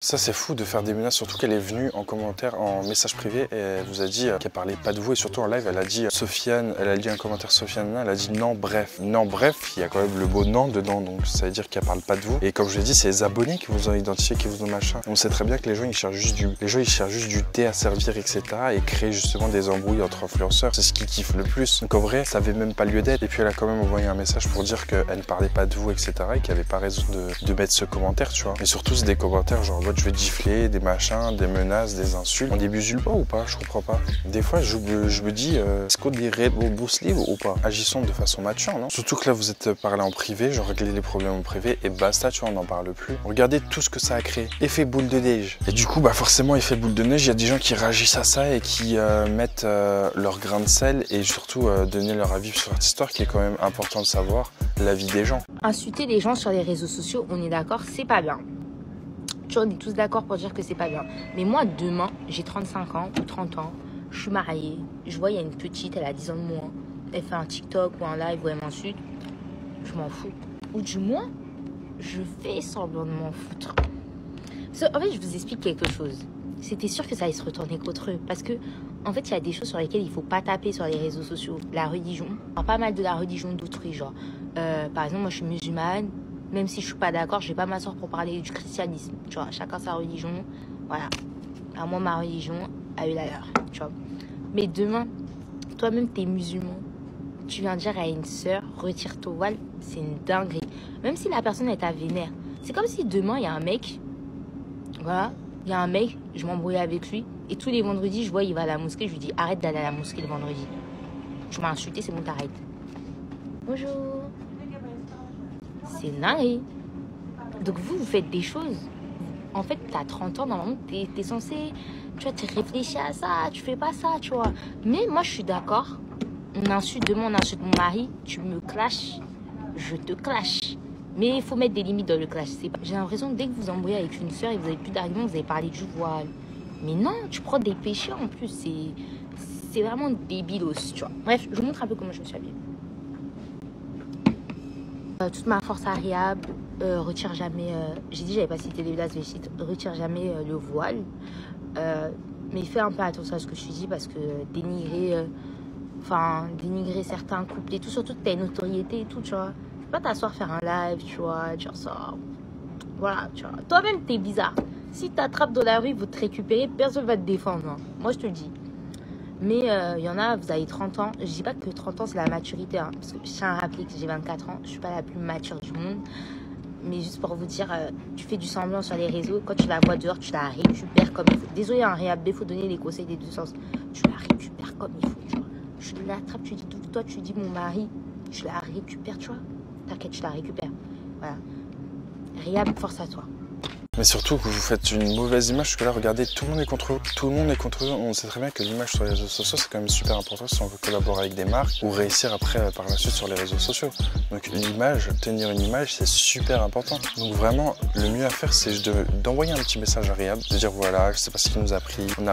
A: Ça c'est fou de faire des menaces, surtout qu'elle est venue en commentaire, en message privé et elle vous a dit qu'elle parlait pas de vous et surtout en live elle a dit Sofiane, elle a dit un commentaire Sofiane, elle a dit non bref. Non bref, il y a quand même le mot non dedans donc ça veut dire qu'elle parle pas de vous. Et comme je l'ai dit, c'est les abonnés qui vous ont identifié, qui vous ont machin. On sait très bien que les gens ils cherchent juste du thé à servir etc. et créer justement des embrouilles entre influenceurs. C'est ce qu'ils kiffent le plus. Donc en vrai, ça avait même pas lieu d'être. Et puis elle a quand même envoyé un message pour dire qu'elle ne parlait pas de vous etc. et qu'il n'y avait pas raison de mettre ce commentaire tu vois. Mais surtout c'est des commentaires genre je vais te gifler, des machins, des menaces, des insultes. On des musulmans ou pas? Je comprends pas. Des fois, je me dis, est-ce qu'on dirait au bousli ou pas? Agissons de façon mature, non? Surtout que là, vous êtes parlé en privé, genre régler les problèmes en privé et basta, tu vois, on n'en parle plus. Regardez tout ce que ça a créé. Effet boule de neige. Et du coup, bah forcément, effet boule de neige, il y a des gens qui réagissent à ça et qui mettent leur grain de sel et surtout donner leur avis sur cette histoire qui est quand même important de savoir l'avis des gens.
J: Insulter les gens sur les réseaux sociaux, on est d'accord, c'est pas bien. Tu vois, on est tous d'accord pour dire que c'est pas bien. Mais moi, demain, j'ai 35 ans ou 30 ans, je suis mariée, je vois, il y a une petite, elle a 10 ans de moins, elle fait un TikTok ou un live où elle m'insulte, je m'en fous. Ou du moins, je fais semblant de m'en foutre. En fait, je vous explique quelque chose. C'était sûr que ça allait se retourner contre eux. Parce que, en fait, il y a des choses sur lesquelles il faut pas taper sur les réseaux sociaux. La religion, enfin, pas mal de la religion d'autrui, genre. Par exemple, moi, je suis musulmane. Même si je suis pas d'accord, je vais pas m'asseoir pour parler du christianisme. Tu vois, chacun sa religion. Voilà. Alors moi, ma religion a eu la leur. Tu vois. Mais demain, toi-même, t'es musulman. Tu viens dire à une sœur, retire ton voile. C'est une dinguerie. Même si la personne est à vénère. C'est comme si demain, il y a un mec. Voilà. Il y a un mec, je m'embrouille avec lui. Et tous les vendredis, je vois, il va à la mosquée. Je lui dis, arrête d'aller à la mosquée le vendredi. Tu m'as insulté, c'est bon, t'arrêtes. Bonjour. C'est dingue. Donc vous faites des choses. En fait, t'as 30 ans, normalement, t'es censé... Tu vois, tu réfléchis à ça, tu fais pas ça, tu vois. Mais moi, je suis d'accord. On insulte demain, on insulte mon mari. Tu me clashes, je te clash. Mais il faut mettre des limites dans le clash. J'ai l'impression que dès que vous embrouillez avec une soeur et que vous avez plus d'arguments, vous avez parlé du voile. Mais non, tu prends des péchés en plus. C'est vraiment débilos, tu vois. Bref, je vous montre un peu comment je me suis habillée. Toute ma force ariable, retire jamais, j'ai dit j'avais pas cité les blagues, retire jamais le voile, mais fais un peu attention à ce que je dis parce que dénigrer certains couples et tout, surtout que t'as une notoriété et tout, tu vois, tu peux pas t'asseoir faire un live, tu vois, dire ça, voilà, tu vois, toi-même t'es bizarre, si t'attrapes dans la rue, vous te récupérez, personne va te défendre, hein. Moi je te le dis. Mais il y en a, vous avez 30 ans. Je dis pas que 30 ans, c'est la maturité. Hein, parce que je tiens à rappeler que j'ai 24 ans. Je suis pas la plus mature du monde. Mais juste pour vous dire, tu fais du semblant sur les réseaux. Quand tu la vois dehors, tu la récupères comme il faut. Désolé, un réhab, il faut donner les conseils des deux sens. Tu la récupères comme il faut. Tu vois. Je l'attrape, tu dis tout. Toi, tu dis mon mari. Tu la récupères, tu vois. T'inquiète, je la récupère. Voilà. Réhab, force à toi.
A: Mais surtout que vous faites une mauvaise image, parce que là, regardez, tout le monde est contre eux. Tout le monde est contre eux. On sait très bien que l'image sur les réseaux sociaux, c'est quand même super important si on veut collaborer avec des marques ou réussir après, par la suite, sur les réseaux sociaux. Donc l'image, tenir une image, c'est super important. Donc vraiment, le mieux à faire, c'est d'envoyer un petit message à Riyad, de dire voilà, je sais pas ce qu'il nous a pris, on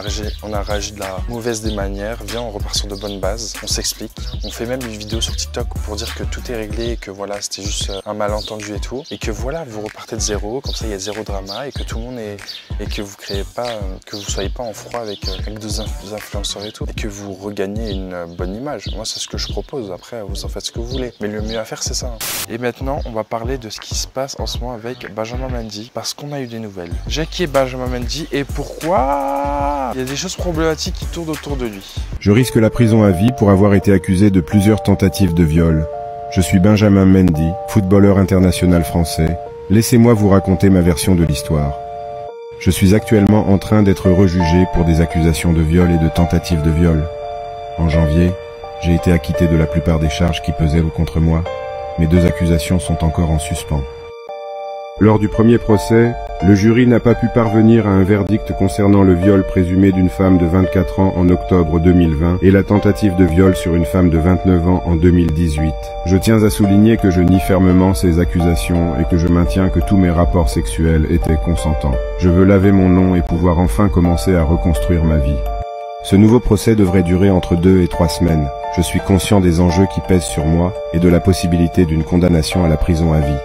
A: a réagi de la mauvaise des manières, viens, on repart sur de bonnes bases, on s'explique. On fait même une vidéo sur TikTok pour dire que tout est réglé, et que voilà, c'était juste un malentendu et tout. Et que voilà, vous repartez de zéro, comme ça, il y a zéro drama. et que tout le monde est et que vous créez pas, que vous soyez pas en froid avec des influenceurs et tout, et que vous regagnez une bonne image. Moi, c'est ce que je propose. Après, vous en faites ce que vous voulez. Mais le mieux à faire, c'est ça. Et maintenant, on va parler de ce qui se passe en ce moment avec Benjamin Mendy, parce qu'on a eu des nouvelles. Qui est Benjamin Mendy et pourquoi il y a des choses problématiques qui tournent autour de lui.
K: Je risque la prison à vie pour avoir été accusé de plusieurs tentatives de viol. Je suis Benjamin Mendy, footballeur international français. Laissez-moi vous raconter ma version de l'histoire. Je suis actuellement en train d'être rejugé pour des accusations de viol et de tentatives de viol. En janvier, j'ai été acquitté de la plupart des charges qui pesaient contre moi. Mes 2 accusations sont encore en suspens. Lors du premier procès, le jury n'a pas pu parvenir à un verdict concernant le viol présumé d'une femme de 24 ans en octobre 2020 et la tentative de viol sur une femme de 29 ans en 2018. Je tiens à souligner que je nie fermement ces accusations et que je maintiens que tous mes rapports sexuels étaient consentants. Je veux laver mon nom et pouvoir enfin commencer à reconstruire ma vie. Ce nouveau procès devrait durer entre 2 et 3 semaines. Je suis conscient des enjeux qui pèsent sur moi et de la possibilité d'une condamnation à la prison à vie.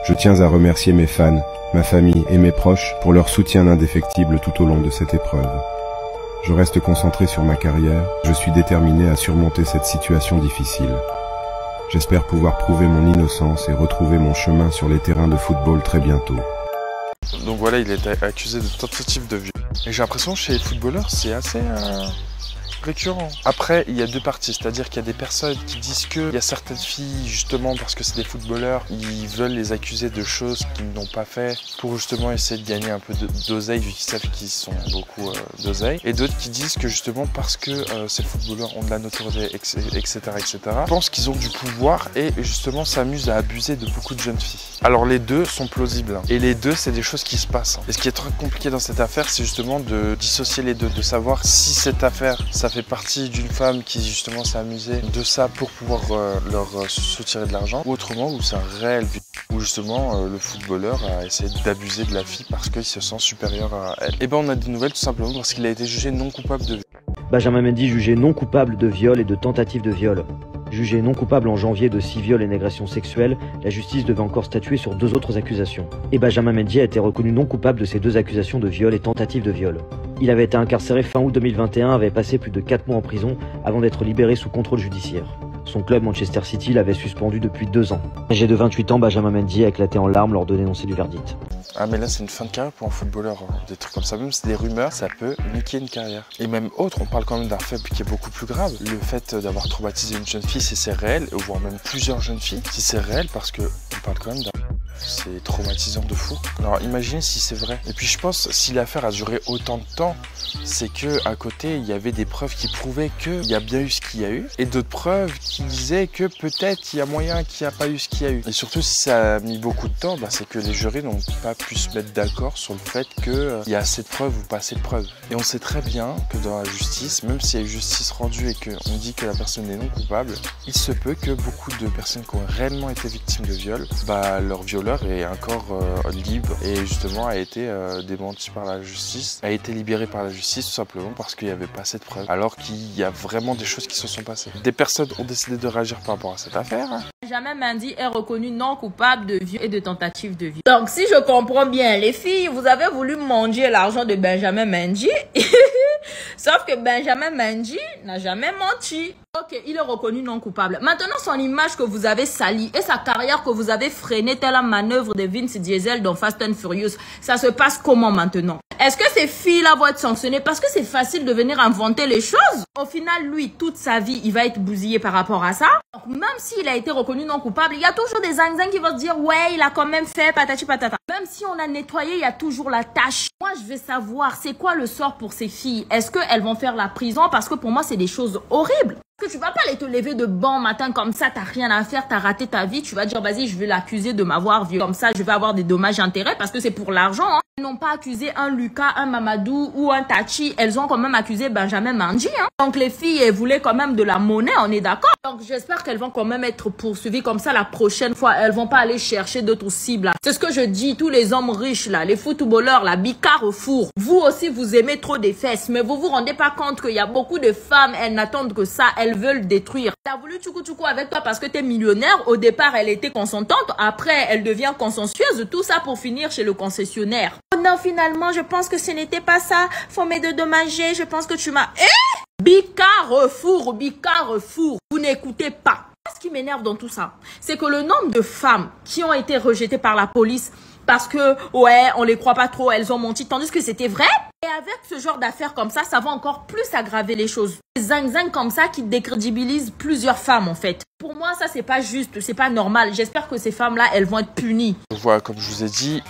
K: Je tiens à remercier mes fans, ma famille et mes proches pour leur soutien indéfectible tout au long de cette épreuve. Je reste concentré sur ma carrière, je suis déterminé à surmonter cette situation difficile. J'espère pouvoir prouver mon innocence et retrouver mon chemin sur les terrains de football très bientôt.
A: Donc voilà, il est accusé de tentative de viol. Et j'ai l'impression que chez les footballeurs, c'est assez récurrent. Après, il y a 2 parties, c'est-à-dire qu'il y a des personnes qui disent qu'il y a certaines filles, justement parce que c'est des footballeurs, ils veulent les accuser de choses qu'ils n'ont pas fait pour justement essayer de gagner un peu d'oseille, vu qu'ils savent qu'ils sont beaucoup d'oseille. Et d'autres qui disent que justement parce que ces footballeurs ont de la notoriété, etc., pensent qu'ils ont du pouvoir et justement s'amusent à abuser de beaucoup de jeunes filles. Alors les 2 sont plausibles, hein. Et les 2, c'est des choses qui se passent. Et ce qui est très compliqué dans cette affaire, c'est justement de dissocier les 2, de savoir si cette affaire, ça fait partie d'une femme qui justement s'est amusée de ça pour pouvoir leur soutirer de l'argent, ou autrement où c'est un réel où justement le footballeur a essayé d'abuser de la fille parce qu'il se sent supérieur à elle. Et ben on a des nouvelles tout simplement parce qu'il a été jugé non coupable de viol.
L: Benjamin Mendy jugé non coupable de viol et de tentative de viol. Jugé non coupable en janvier de 6 viols et d'agressions sexuelles, la justice devait encore statuer sur 2 autres accusations. Et Benjamin Mendy a été reconnu non coupable de ces 2 accusations de viol et tentative de viol. Il avait été incarcéré fin août 2021, avait passé plus de 4 mois en prison avant d'être libéré sous contrôle judiciaire. Son club Manchester City l'avait suspendu depuis 2 ans. Âgé de 28 ans, Benjamin Mendy a éclaté en larmes lors de l'énoncé du verdict.
A: Ah mais là c'est une fin de carrière pour un footballeur, hein. Des trucs comme ça, même si c'est des rumeurs, ça peut niquer une carrière. Et même autre, on parle quand même d'un fait qui est beaucoup plus grave. Le fait d'avoir traumatisé une jeune fille, si c'est réel, voire même plusieurs jeunes filles, si c'est réel, parce que on parle quand même d'un... C'est traumatisant de fou. Alors imaginez si c'est vrai. Et puis je pense si l'affaire a duré autant de temps, c'est que à côté il y avait des preuves qui prouvaient qu'il y a bien eu ce qu'il y a eu, et d'autres preuves qui disaient que peut-être il y a moyen qu'il n'y a pas eu ce qu'il y a eu. Et surtout si ça a mis beaucoup de temps, c'est que les jurys n'ont pas pu se mettre d'accord sur le fait qu'il y a assez de preuves ou pas assez de preuves. Et on sait très bien que dans la justice, même s'il y a eu justice rendue et qu'on dit que la personne est non coupable, il se peut que beaucoup de personnes qui ont réellement été victimes de viol, leur violeur est encore libre et justement a été démenti par la justice, a été libéré par la justice tout simplement parce qu'il n'y avait pas assez de preuves, alors qu'il y a vraiment des choses qui se sont passées. Des personnes ont décidé de réagir par rapport à cette affaire.
M: Benjamin Mendy est reconnu non coupable de viol et de tentative de viol. Donc si je comprends bien, les filles, vous avez voulu manger l'argent de Benjamin Mendy, sauf que Benjamin Mendy n'a jamais menti. Ok, il est reconnu non coupable. Maintenant, son image que vous avez salie et sa carrière que vous avez freinée telle la manœuvre de Vince Diesel dans Fast and Furious, ça se passe comment maintenant? Est-ce que ces filles-là vont être sanctionnées parce que c'est facile de venir inventer les choses? Au final, lui, toute sa vie, il va être bousillé par rapport à ça. Donc, même s'il a été reconnu non coupable, il y a toujours des zinzins qui vont se dire, ouais, il a quand même fait patati patata. Même si on a nettoyé, il y a toujours la tâche. Moi, je veux savoir, c'est quoi le sort pour ces filles? Est-ce qu'elles vont faire la prison? Parce que pour moi, c'est des choses horribles. Que tu vas pas aller te lever de bon matin comme ça, t'as rien à faire, t'as raté ta vie, tu vas dire vas-y je vais l'accuser de m'avoir violé, comme ça je vais avoir des dommages intérêts parce que c'est pour l'argent. Hein. n'ont pas accusé un Lucas, un Mamadou ou un Tachi. Elles ont quand même accusé Benjamin Mendy. Hein. Donc les filles, elles voulaient quand même de la monnaie, on est d'accord. Donc j'espère qu'elles vont quand même être poursuivies comme ça la prochaine fois. Elles vont pas aller chercher d'autres cibles. Là. C'est ce que je dis, tous les hommes riches là, les footballeurs, la bicard au four. Vous aussi, vous aimez trop des fesses, mais vous vous rendez pas compte qu'il y a beaucoup de femmes, elles n'attendent que ça, elles veulent détruire. Elle a voulu tchoukou avec toi parce que t'es millionnaire. Au départ, elle était consentante. Après, elle devient consciencieuse. Tout ça pour finir chez le concessionnaire. Oh non, finalement, je pense que ce n'était pas ça. Faut me dédommager. Je pense que tu m'as... Bicard four, bicard four. Vous n'écoutez pas. Ce qui m'énerve dans tout ça, c'est que le nombre de femmes qui ont été rejetées par la police parce que, ouais, on les croit pas trop, elles ont menti, tandis que c'était vrai. Et avec ce genre d'affaires comme ça va encore plus aggraver les choses. Des zing-zing comme ça qui décrédibilisent plusieurs femmes, en fait. Pour moi, ça, c'est pas juste, c'est pas normal. J'espère que ces femmes-là, elles vont être punies.
A: Voilà, comme je vous ai dit,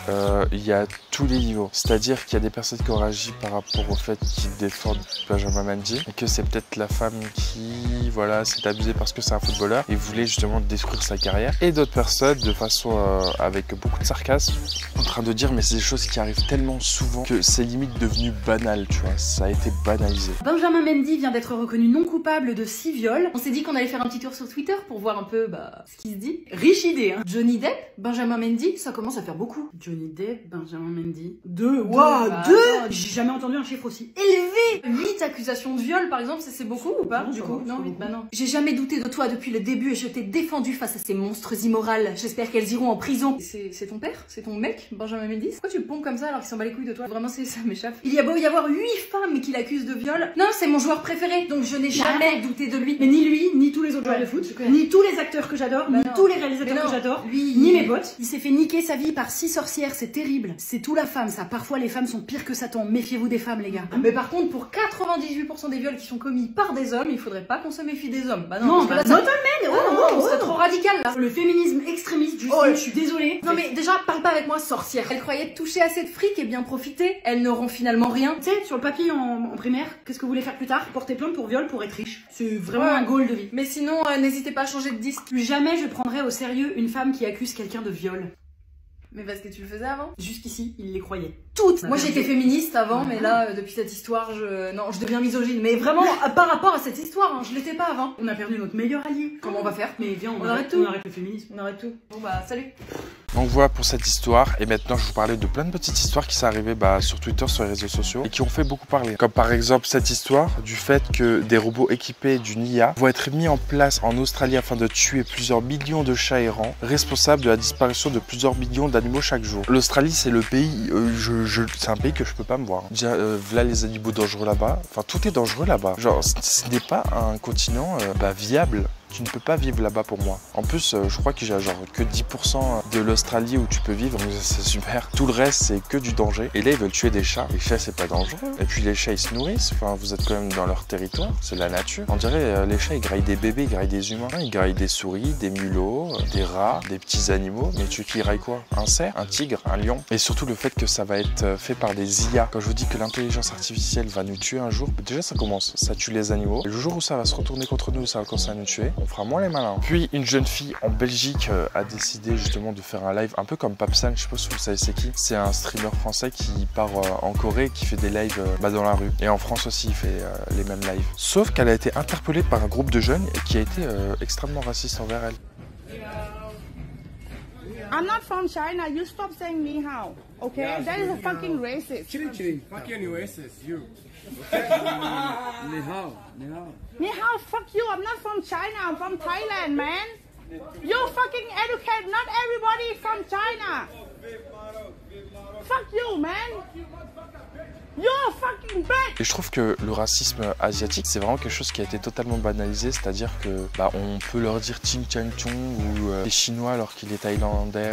A: il y a tous les niveaux. C'est-à-dire qu'il y a des personnes qui ont réagi par rapport au fait qu'ils défendent Benjamin Mendy. Et que c'est peut-être la femme qui, voilà, s'est abusée parce que c'est un footballeur et voulait justement détruire sa carrière. Et d'autres personnes, de façon avec beaucoup de sarcasme, en train de dire mais c'est des choses qui arrivent tellement souvent que c'est limite devenu banal, tu vois. Ça a été banalisé.
N: Benjamin Mendy vient d'être reconnu non coupable de 6 viols. On s'est dit qu'on allait faire un petit tour sur Twitter pour voir un peu ce qui se dit. Riche idée, hein. Johnny Depp, Benjamin Mendy, ça commence à faire beaucoup. Johnny Depp, Benjamin Mendy. 2. Waouh, 2 J'ai jamais entendu un chiffre aussi élevé. 8 accusations de viol, par exemple, c'est beaucoup ou pas? Non, du coup, non, 8, bah non. J'ai jamais douté de toi depuis le début et je t'ai défendu face à ces monstres immorales. J'espère qu'elles iront en prison. C'est ton père? C'est ton mec, Benjamin Mendy? Pourquoi tu le pompes comme ça alors qu'il s'en bat les couilles de toi? Vraiment, ça m'échappe. Il y a beau y avoir 8 femmes qui l'accusent de viol. Non, c'est mon joueur préféré, donc je n'ai jamais douté de lui. Mais ni lui, ni tous les autres joueurs de foot, ni tous les acteurs que j'adore, ni tous les réalisateurs que j'adore, ni mes potes. Il s'est fait niquer sa vie par 6 sorcières, c'est terrible. C'est tout la femme, ça. Parfois, les femmes sont pires que Satan. Méfiez-vous des femmes, les gars. Mais par contre, pour 98% des viols qui sont commis par des hommes, il faudrait pas qu'on se méfie des hommes. Bah non, parce que là, c'est trop radical, là. Le féminisme extrémiste, je suis désolée. Non, mais déjà, parle pas avec moi, sorcière. Elle croyait toucher assez de fric et bien profiter. Elles n'auront finalement rien. Tu sais, sur le papier en primaire, qu'est-ce que vous voulez faire plus tard? Porter plainte pour viol pour être riche. C'est vraiment un goal de vie. Mais sinon, n'hésitez pas à changer de disque. Plus jamais je prendrai au sérieux une femme qui accuse quelqu'un de viol. Mais parce que tu le faisais avant? Jusqu'ici, il les croyait toutes. Moi j'étais féministe avant, mais là, depuis cette histoire, je deviens misogyne. Mais vraiment, par rapport à cette histoire, hein, je l'étais pas avant. On a perdu notre meilleur allié. Comment on va faire? Mais viens, on arrête tout. On arrête le féminisme. On arrête tout. Bon bah, salut.
A: Donc voilà pour cette histoire. Et maintenant, je vais vous parler de plein de petites histoires qui sont arrivées sur Twitter, sur les réseaux sociaux et qui ont fait beaucoup parler. Comme par exemple cette histoire du fait que des robots équipés d'une IA vont être mis en place en Australie afin de tuer plusieurs millions de chats errants, responsables de la disparition de plusieurs millions d'animaux chaque jour. L'Australie, c'est le pays, c'est un pays que je peux pas me voir. Déjà, voilà les animaux dangereux là-bas. Enfin, tout est dangereux là-bas. Genre, ce n'est pas un continent viable. Tu ne peux pas vivre là-bas pour moi. En plus, je crois qu'il y a genre que 10% de l'Australie où tu peux vivre, donc c'est super. Tout le reste, c'est que du danger. Et là, ils veulent tuer des chats. Les chats, c'est pas dangereux. Et puis les chats, ils se nourrissent. Enfin, vous êtes quand même dans leur territoire. C'est la nature. On dirait, les chats, ils graillent des bébés, ils graillent des humains. Ils graillent des souris, des mulots, des rats, des petits animaux. Mais tu grailles quoi? Un cerf, un tigre, un lion. Et surtout le fait que ça va être fait par des IA. Quand je vous dis que l'intelligence artificielle va nous tuer un jour, déjà ça commence. Ça tue les animaux. Et le jour où ça va se retourner contre nous, ça va commencer à nous tuer. On fera moins les malins. Puis une jeune fille en Belgique a décidé justement de faire un live un peu comme Papsan, je sais pas si vous savez c'est qui. C'est un streamer français qui part en Corée, qui fait des lives dans la rue. Et en France aussi il fait les mêmes lives. Sauf qu'elle a été interpellée par un groupe de jeunes qui a été extrêmement raciste envers elle.
O: I'm not from China. You stop saying ni hao. Okay? Yeah, that is a fucking racist.
P: Chili. Fucking racist, you. Ni hao.
O: Ni hao, fuck you. I'm not from China. I'm from Thailand, man. You fucking educate. Not everybody from China. Fuck you, man. You're fucking bad.
A: Et je trouve que le racisme asiatique, c'est vraiment quelque chose qui a été totalement banalisé, c'est-à-dire que on peut leur dire Ching Chang Chung ou les Chinois alors qu'il est thaïlandais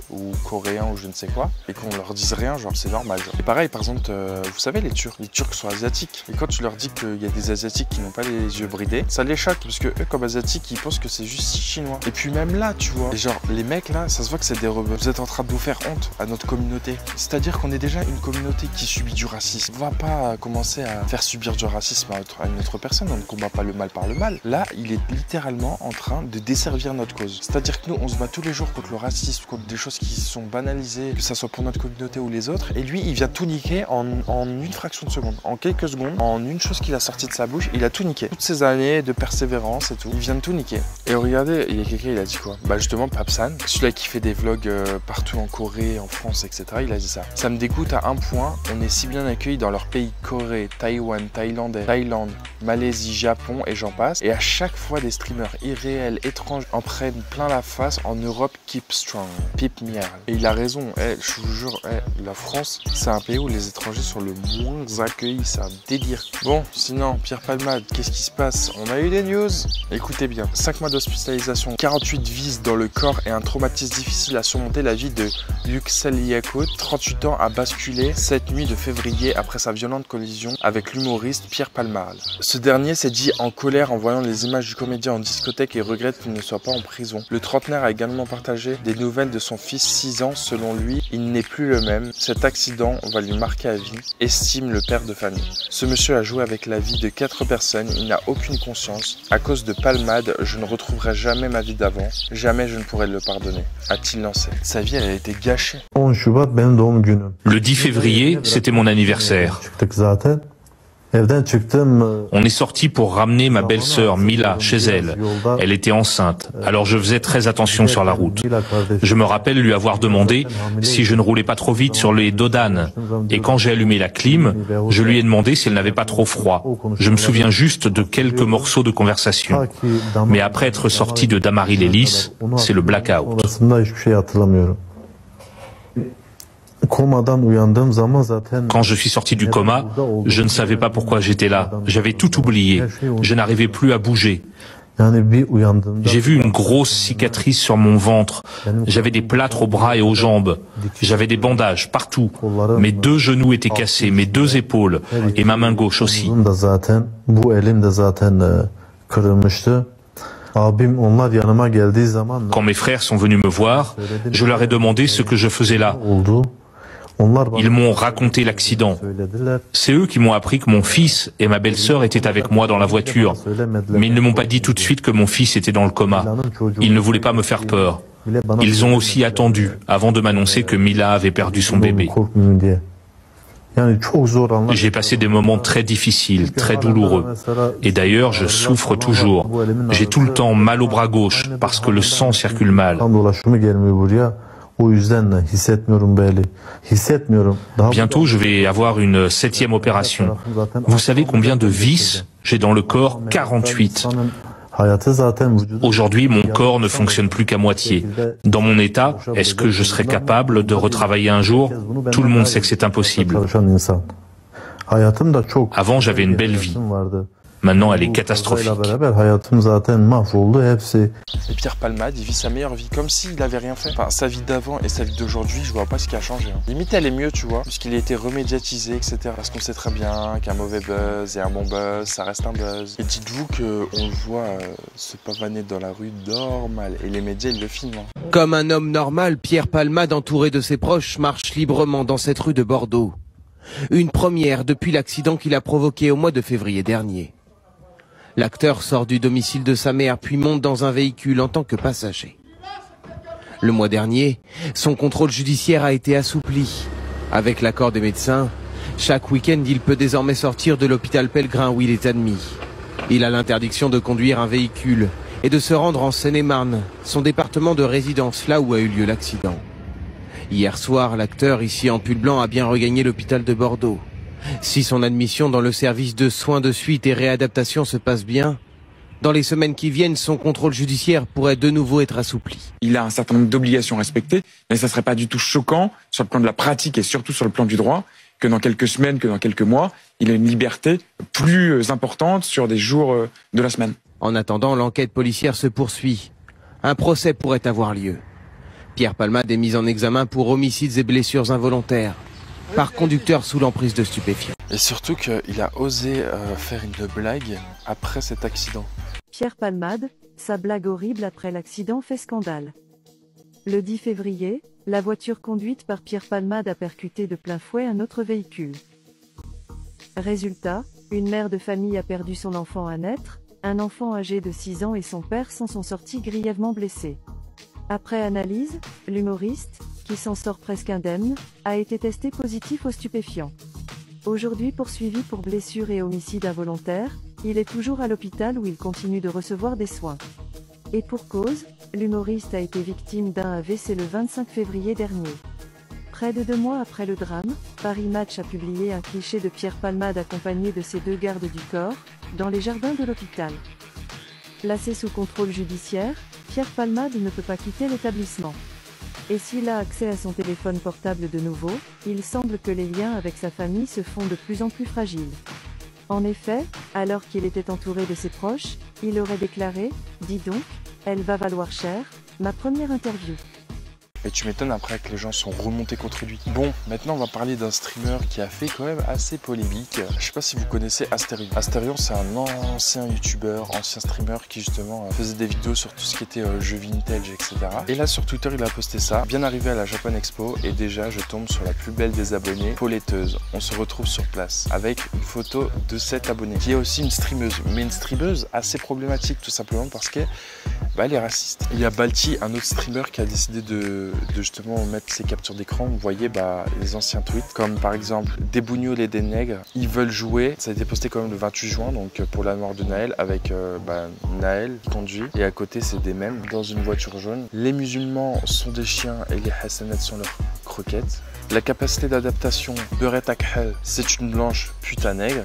A: ou coréen ou je ne sais quoi, et qu'on leur dise rien, genre c'est normal. Genre. Et pareil, par exemple, vous savez les Turcs sont asiatiques, et quand tu leur dis qu'il y a des asiatiques qui n'ont pas les yeux bridés, ça les choque parce que eux comme asiatiques ils pensent que c'est juste chinois. Et puis même là, tu vois, et genre les mecs là, ça se voit que c'est des rebeux. Vous êtes en train de vous faire honte à notre communauté. C'est-à-dire qu'on est déjà une communauté qui subit du racisme. On va pas commencer à faire subir du racisme à une autre personne. On ne combat pas le mal par le mal. Là, il est littéralement en train de desservir notre cause. C'est-à-dire que nous, on se bat tous les jours contre le racisme, contre des choses qui sont banalisées, que ça soit pour notre communauté ou les autres. Et lui, il vient tout niquer en une fraction de seconde. En quelques secondes, en une chose qu'il a sorti de sa bouche, il a tout niqué. Toutes ces années de persévérance et tout, il vient de tout niquer. Et regardez, il y a quelqu'un, il a dit quoi? Bah justement, Papsan, celui-là qui fait des vlogs partout en Corée, en France, etc. Il a dit ça. Ça me dégoûte à un point, on est si bien accueillis dans leur pays, Corée, Taïwan, Thaïlande, Malaisie, Japon et j'en passe. Et à chaque fois, des streamers irréels, étranges, en prennent plein la face. En Europe, keep strong, keep miel. Et il a raison, je vous jure, la France, c'est un pays où les étrangers sont le moins accueillis, c'est un délire. Bon, sinon, Pierre Palmade, qu'est-ce qui se passe? On a eu des news. Écoutez bien, 5 mois d'hospitalisation, 48 vis dans le corps et un traumatisme difficile à surmonter. La vie de Yüksel Yakut, 38 ans, a basculé cette nuit de février après sa violente collision avec l'humoriste Pierre Palmade. Ce dernier s'est dit en colère en voyant les images du comédien en discothèque et regrette qu'il ne soit pas en prison. Le trentenaire a également partagé des nouvelles de son fils 6 ans. Selon lui, il n'est plus le même. Cet accident va lui marquer à vie, estime le père de famille. Ce monsieur a joué avec la vie de 4 personnes. Il n'a aucune conscience. À cause de Palmade, je ne retrouverai jamais ma vie d'avant. Jamais je ne pourrai le pardonner, a-t-il lancé. Sa vie, elle a été gâchée.
Q: Le 10 février, c'était mon anniversaire. On est sorti pour ramener ma belle-sœur Mila chez elle. Elle était enceinte, alors je faisais très attention sur la route. Je me rappelle lui avoir demandé si je ne roulais pas trop vite sur les dodanes. Et quand j'ai allumé la clim, je lui ai demandé si elle n'avait pas trop froid. Je me souviens juste de quelques morceaux de conversation. Mais après être sorti de Damarill-Ellis, c'est le blackout. Quand je suis sorti du coma, je ne savais pas pourquoi j'étais là. J'avais tout oublié. Je n'arrivais plus à bouger. J'ai vu une grosse cicatrice sur mon ventre. J'avais des plâtres aux bras et aux jambes. J'avais des bandages partout. Mes 2 genoux étaient cassés, mes 2 épaules et ma main gauche aussi. Quand mes frères sont venus me voir, je leur ai demandé ce que je faisais là. Ils m'ont raconté l'accident. C'est eux qui m'ont appris que mon fils et ma belle-sœur étaient avec moi dans la voiture. Mais ils ne m'ont pas dit tout de suite que mon fils était dans le coma. Ils ne voulaient pas me faire peur. Ils ont aussi attendu avant de m'annoncer que Mila avait perdu son bébé. J'ai passé des moments très difficiles, très douloureux. Et d'ailleurs, je souffre toujours. J'ai tout le temps mal au bras gauche parce que le sang circule mal. Bientôt, je vais avoir une 7e opération. Vous savez combien de vis j'ai dans le corps? 48. Aujourd'hui, mon corps ne fonctionne plus qu'à moitié. Dans mon état, est-ce que je serai capable de retravailler un jour? Tout le monde sait que c'est impossible. Avant, j'avais une belle vie. Maintenant, elle est catastrophique.
A: Et Pierre Palmade, il vit sa meilleure vie, comme s'il n'avait rien fait. Enfin, sa vie d'avant et sa vie d'aujourd'hui, je vois pas ce qui a changé. Limite, elle est mieux, tu vois, puisqu'il a été remédiatisé, etc. Parce qu'on sait très bien qu'un mauvais buzz et un bon buzz, ça reste un buzz. Et dites-vous qu'on le voit se pavaner dans la rue normal. Et les médias, ils le filment. Hein.
R: Comme un homme normal, Pierre Palmade, entouré de ses proches, marche librement dans cette rue de Bordeaux. Une première depuis l'accident qu'il a provoqué au mois de février dernier. L'acteur sort du domicile de sa mère puis monte dans un véhicule en tant que passager. Le mois dernier, son contrôle judiciaire a été assoupli. Avec l'accord des médecins, chaque week-end, il peut désormais sortir de l'hôpital Pellegrin où il est admis. Il a l'interdiction de conduire un véhicule et de se rendre en Seine-et-Marne, son département de résidence, là où a eu lieu l'accident. Hier soir, l'acteur, ici en pull blanc, a bien regagné l'hôpital de Bordeaux. Si son admission dans le service de soins de suite et réadaptation se passe bien, dans les semaines qui viennent, son contrôle judiciaire pourrait de nouveau être assoupli.
S: Il a un certain nombre d'obligations respectées, mais ça serait pas du tout choquant sur le plan de la pratique et surtout sur le plan du droit que dans quelques semaines, que dans quelques mois, il a une liberté plus importante sur des jours de la semaine.
R: En attendant, l'enquête policière se poursuit. Un procès pourrait avoir lieu. Pierre Palmade est mis en examen pour homicides et blessures involontaires par conducteur sous l'emprise de stupéfiants.
A: Et surtout qu'il a osé faire une blague après cet accident.
T: Pierre Palmade, sa blague horrible après l'accident fait scandale. Le 10 février, la voiture conduite par Pierre Palmade a percuté de plein fouet un autre véhicule. Résultat, une mère de famille a perdu son enfant à naître, un enfant âgé de 6 ans et son père s'en sont sortis grièvement blessés. Après analyse, l'humoriste, qui s'en sort presque indemne, a été testé positif aux stupéfiants. Aujourd'hui poursuivi pour blessure et homicide involontaire, il est toujours à l'hôpital où il continue de recevoir des soins. Et pour cause, l'humoriste a été victime d'un AVC le 25 février dernier. Près de 2 mois après le drame, Paris Match a publié un cliché de Pierre Palmade accompagné de ses 2 gardes du corps, dans les jardins de l'hôpital. Placé sous contrôle judiciaire, Pierre Palmade ne peut pas quitter l'établissement. Et s'il a accès à son téléphone portable de nouveau, il semble que les liens avec sa famille se font de plus en plus fragiles. En effet, alors qu'il était entouré de ses proches, il aurait déclaré « Dis donc, elle va valoir cher, ma première interview ».
A: Et tu m'étonnes après que les gens sont remontés contre lui. Bon, maintenant on va parler d'un streamer qui a fait quand même assez polémique. Je sais pas si vous connaissez Asterion. Asterion, c'est un ancien youtubeur, ancien streamer qui justement faisait des vidéos sur tout ce qui était jeux vintage, etc. Et là sur Twitter il a posté ça, bien arrivé à la Japan Expo, et déjà je tombe sur la plus belle des abonnées, Pauletteuse. On se retrouve sur place avec une photo de cette abonnée qui est aussi une streameuse, mais une streameuse assez problématique tout simplement parce que elle est raciste. Il y a Balti, un autre streamer qui a décidé de justement mettre ses captures d'écran. Vous voyez les anciens tweets, comme par exemple des bougnoules et des nègres, ils veulent jouer. Ça a été posté quand même le 28 juin, donc pour la mort de Naël, avec Naël qui conduit. Et à côté, c'est des mèmes dans une voiture jaune. Les musulmans sont des chiens et les hassanettes sont leurs croquettes. La capacité d'adaptation de Reta Khel, c'est une blanche putain nègre.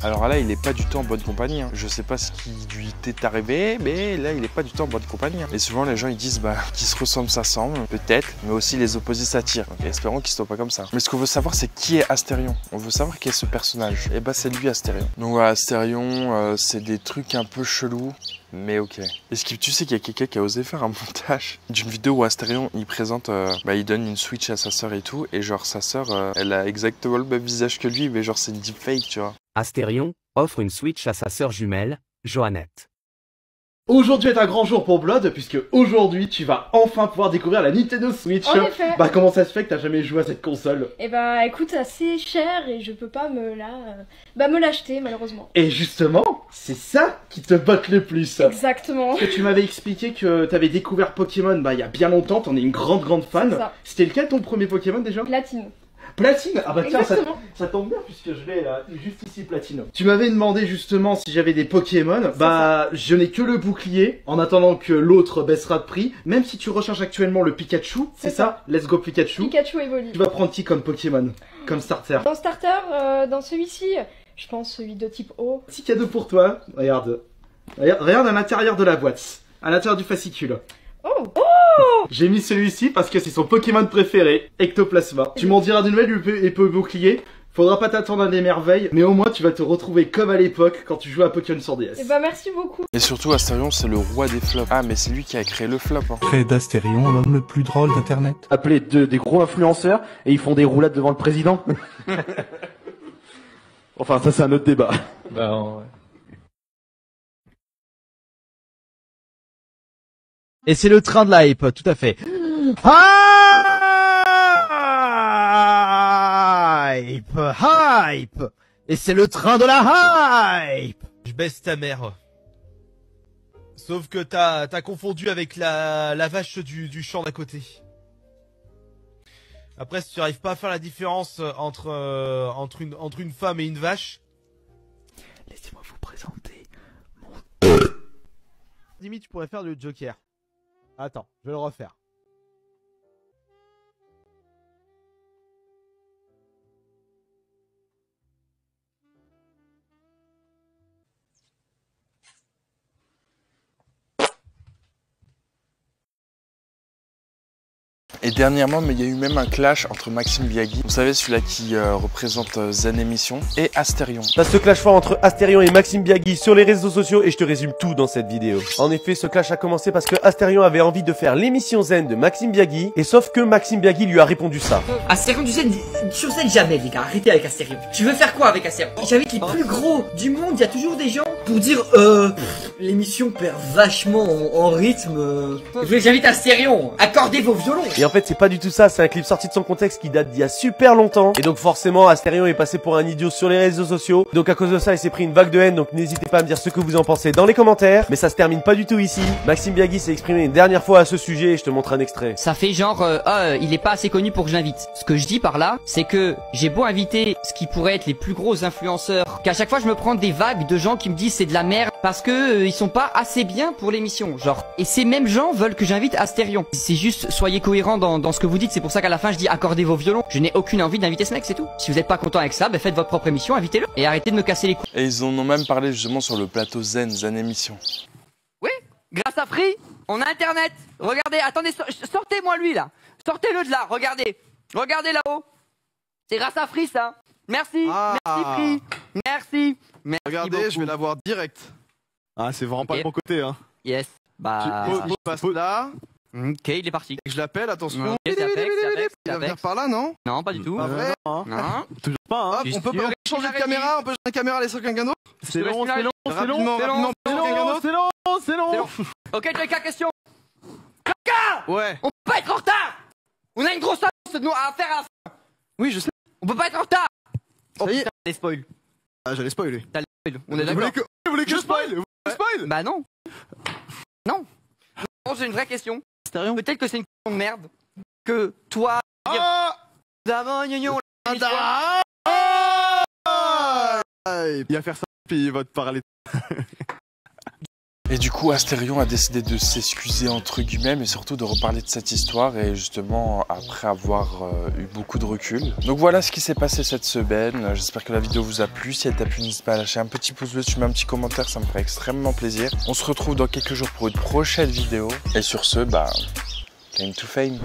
A: Alors là, il est pas du tout en bonne compagnie. Je sais pas ce qui lui est arrivé, mais là, il est pas du tout en bonne compagnie. Et souvent, les gens, ils disent qu'ils se ressemblent, ça semble, peut-être, mais aussi les opposés s'attirent. Donc, espérons qu'ils soient pas comme ça. Mais ce qu'on veut savoir, c'est qui est Asterion. On veut savoir qui est ce personnage. Et c'est lui, Asterion. Donc voilà, Asterion, c'est des trucs un peu chelous. Mais ok. Est-ce que tu sais qu'il y a quelqu'un qui a osé faire un montage d'une vidéo où Asterion il présente, il donne une Switch à sa sœur et tout, et genre sa sœur, elle a exactement le même visage que lui, mais genre c'est une deepfake, tu vois.
U: Asterion offre une Switch à sa sœur jumelle, Joannette.
V: Aujourd'hui est un grand jour pour Blood, puisque aujourd'hui tu vas enfin pouvoir découvrir la Nintendo Switch.
W: En effet.
V: Comment ça se fait que t'as jamais joué à cette console?
W: Eh elle coûte assez cher et je peux pas me l'acheter malheureusement.
V: Et justement, c'est ça qui te botte le plus.
W: Exactement.
V: Parce que tu m'avais expliqué que t'avais découvert Pokémon il y a bien longtemps, t'en es une grande fan. C'était lequel ton premier Pokémon déjà?
W: Platine.
V: Platine? Ah bah tiens, ça tombe bien puisque je l'ai là, juste ici, Platine. Tu m'avais demandé justement si j'avais des Pokémon, je n'ai que le bouclier, en attendant que l'autre baissera de prix, même si tu recherches actuellement le Pikachu, c'est ça? Let's go Pikachu.
W: Pikachu Evoli.
V: Tu vas prendre qui comme Pokémon? Comme starter?
W: Dans starter, dans celui-ci, je pense celui de type O.
V: Petit cadeau pour toi, regarde à l'intérieur de la boîte, à l'intérieur du fascicule.
W: Oh!
V: J'ai mis celui-ci parce que c'est son Pokémon préféré, Ectoplasma. Tu m'en diras de nouvelles, épée bouclier. Faudra pas t'attendre à des merveilles, mais au moins tu vas te retrouver comme à l'époque quand tu jouais à Pokémon sur DS.
W: Et merci beaucoup.
A: Et surtout Asterion, c'est le roi des flops. Ah mais c'est lui qui a créé le flop.
F: Créé d'Asterion, l'homme le plus drôle d'internet.
E: Appelé des gros influenceurs et ils font des roulades devant le président. Enfin ça c'est un autre débat.
V: Ouais.
X: Et c'est le train de la hype, tout à fait. Hype. Et c'est le train de la hype. Je baisse ta mère. Sauf que t'as confondu avec la vache du champ d'à côté. Après, si tu n'arrives pas à faire la différence entre une femme et une vache, laissez-moi vous présenter mon... Limite, tu pourrais faire le Joker. Attends, je vais le refaire.
A: Et dernièrement, mais il y a eu même un clash entre Maxime Biaggi, vous savez celui-là qui représente Zen Émission, et Asterion.
Y: Ça se clash fort entre Asterion et Maxime Biaggi sur les réseaux sociaux et je te résume tout dans cette vidéo. En effet, ce clash a commencé parce que Asterion avait envie de faire l'émission Zen de Maxime Biaggi et sauf que Maxime Biaggi lui a répondu ça.
Z: Asterion sur scène jamais les gars, arrêtez avec Asterion. Tu veux faire quoi avec Asterion? J'invite les plus gros du monde, il y a toujours des gens pour dire l'émission perd vachement en rythme. J'invite Asterion, accordez vos violons.
Y: Et en fait c'est pas du tout ça, c'est un clip sorti de son contexte qui date d'il y a super longtemps. Et donc forcément Astérion est passé pour un idiot sur les réseaux sociaux. Donc à cause de ça il s'est pris une vague de haine, donc n'hésitez pas à me dire ce que vous en pensez dans les commentaires. Mais ça se termine pas du tout ici. Maxime Biagui s'est exprimé une dernière fois à ce sujet et je te montre un extrait.
B: Ça fait genre, il est pas assez connu pour que je l'invite. Ce que je dis par là, c'est que j'ai beau inviter ce qui pourrait être les plus gros influenceurs, qu'à chaque fois je me prends des vagues de gens qui me disent c'est de la merde parce que ils sont pas assez bien pour l'émission, genre. Et ces mêmes gens veulent que j'invite Astérion. C'est juste, soyez cohérents dans ce que vous dites, c'est pour ça qu'à la fin je dis accordez vos violons. Je n'ai aucune envie d'inviter ce mec, c'est tout. Si vous êtes pas content avec ça, bah faites votre propre émission, invitez-le. Et arrêtez de me casser les couilles.
A: Et ils en ont même parlé justement sur le plateau Zen émission.
B: Oui, grâce à Free, on a internet. Regardez, attendez, sortez-moi lui là. Sortez-le de là, regardez. Regardez là-haut. C'est grâce à Free ça. Merci, merci Free. Merci. Merci
C: regardez,
B: beaucoup.
C: je vais l'avoir direct. Ah, c'est vraiment pas de mon côté, hein.
B: Yes. Bah.
C: Tu passes là.
B: Ok, il est parti.
C: Et je l'appelle, attention.
B: Ok, c'est Apex,
C: Il va venir par là, non?
B: Non, pas du tout.
C: Pas vrai?
B: Non.
C: Toujours pas, hein.
B: Je suis
C: On peut
B: sûr.
C: changer de caméra, on peut changer de caméra, laisser quelqu'un d'autre?
B: C'est long, c'est long, c'est long, c'est long,
C: c'est long.
B: Ok, Joyka, question. Joyka!
C: Ouais.
B: On peut pas être en retard! On a une grosse annonce à faire à la fin.
C: Oui, je sais.
B: On peut pas être en retard! Oh
C: Ça y est.
B: putain, t'as spoil.
C: Ah, j'allais spoiler.
B: T'as spoil. On est d'accord.
C: Vous voulez que je spoil? Vous spoil?
B: Bah non. Non. Non, j'ai une vraie question. Peut-être que c'est une question de merde. Que toi. D'avant, gnognon.
C: Il va faire ça, puis il va te parler.
A: Et du coup, Astérion a décidé de s'excuser entre guillemets, mais surtout de reparler de cette histoire, et justement après avoir eu beaucoup de recul. Donc voilà ce qui s'est passé cette semaine. J'espère que la vidéo vous a plu. Si elle t'a plu, n'hésite pas à lâcher un petit pouce bleu, tu mets un petit commentaire, ça me ferait extrêmement plaisir. On se retrouve dans quelques jours pour une prochaine vidéo. Et sur ce, bah, time to fame.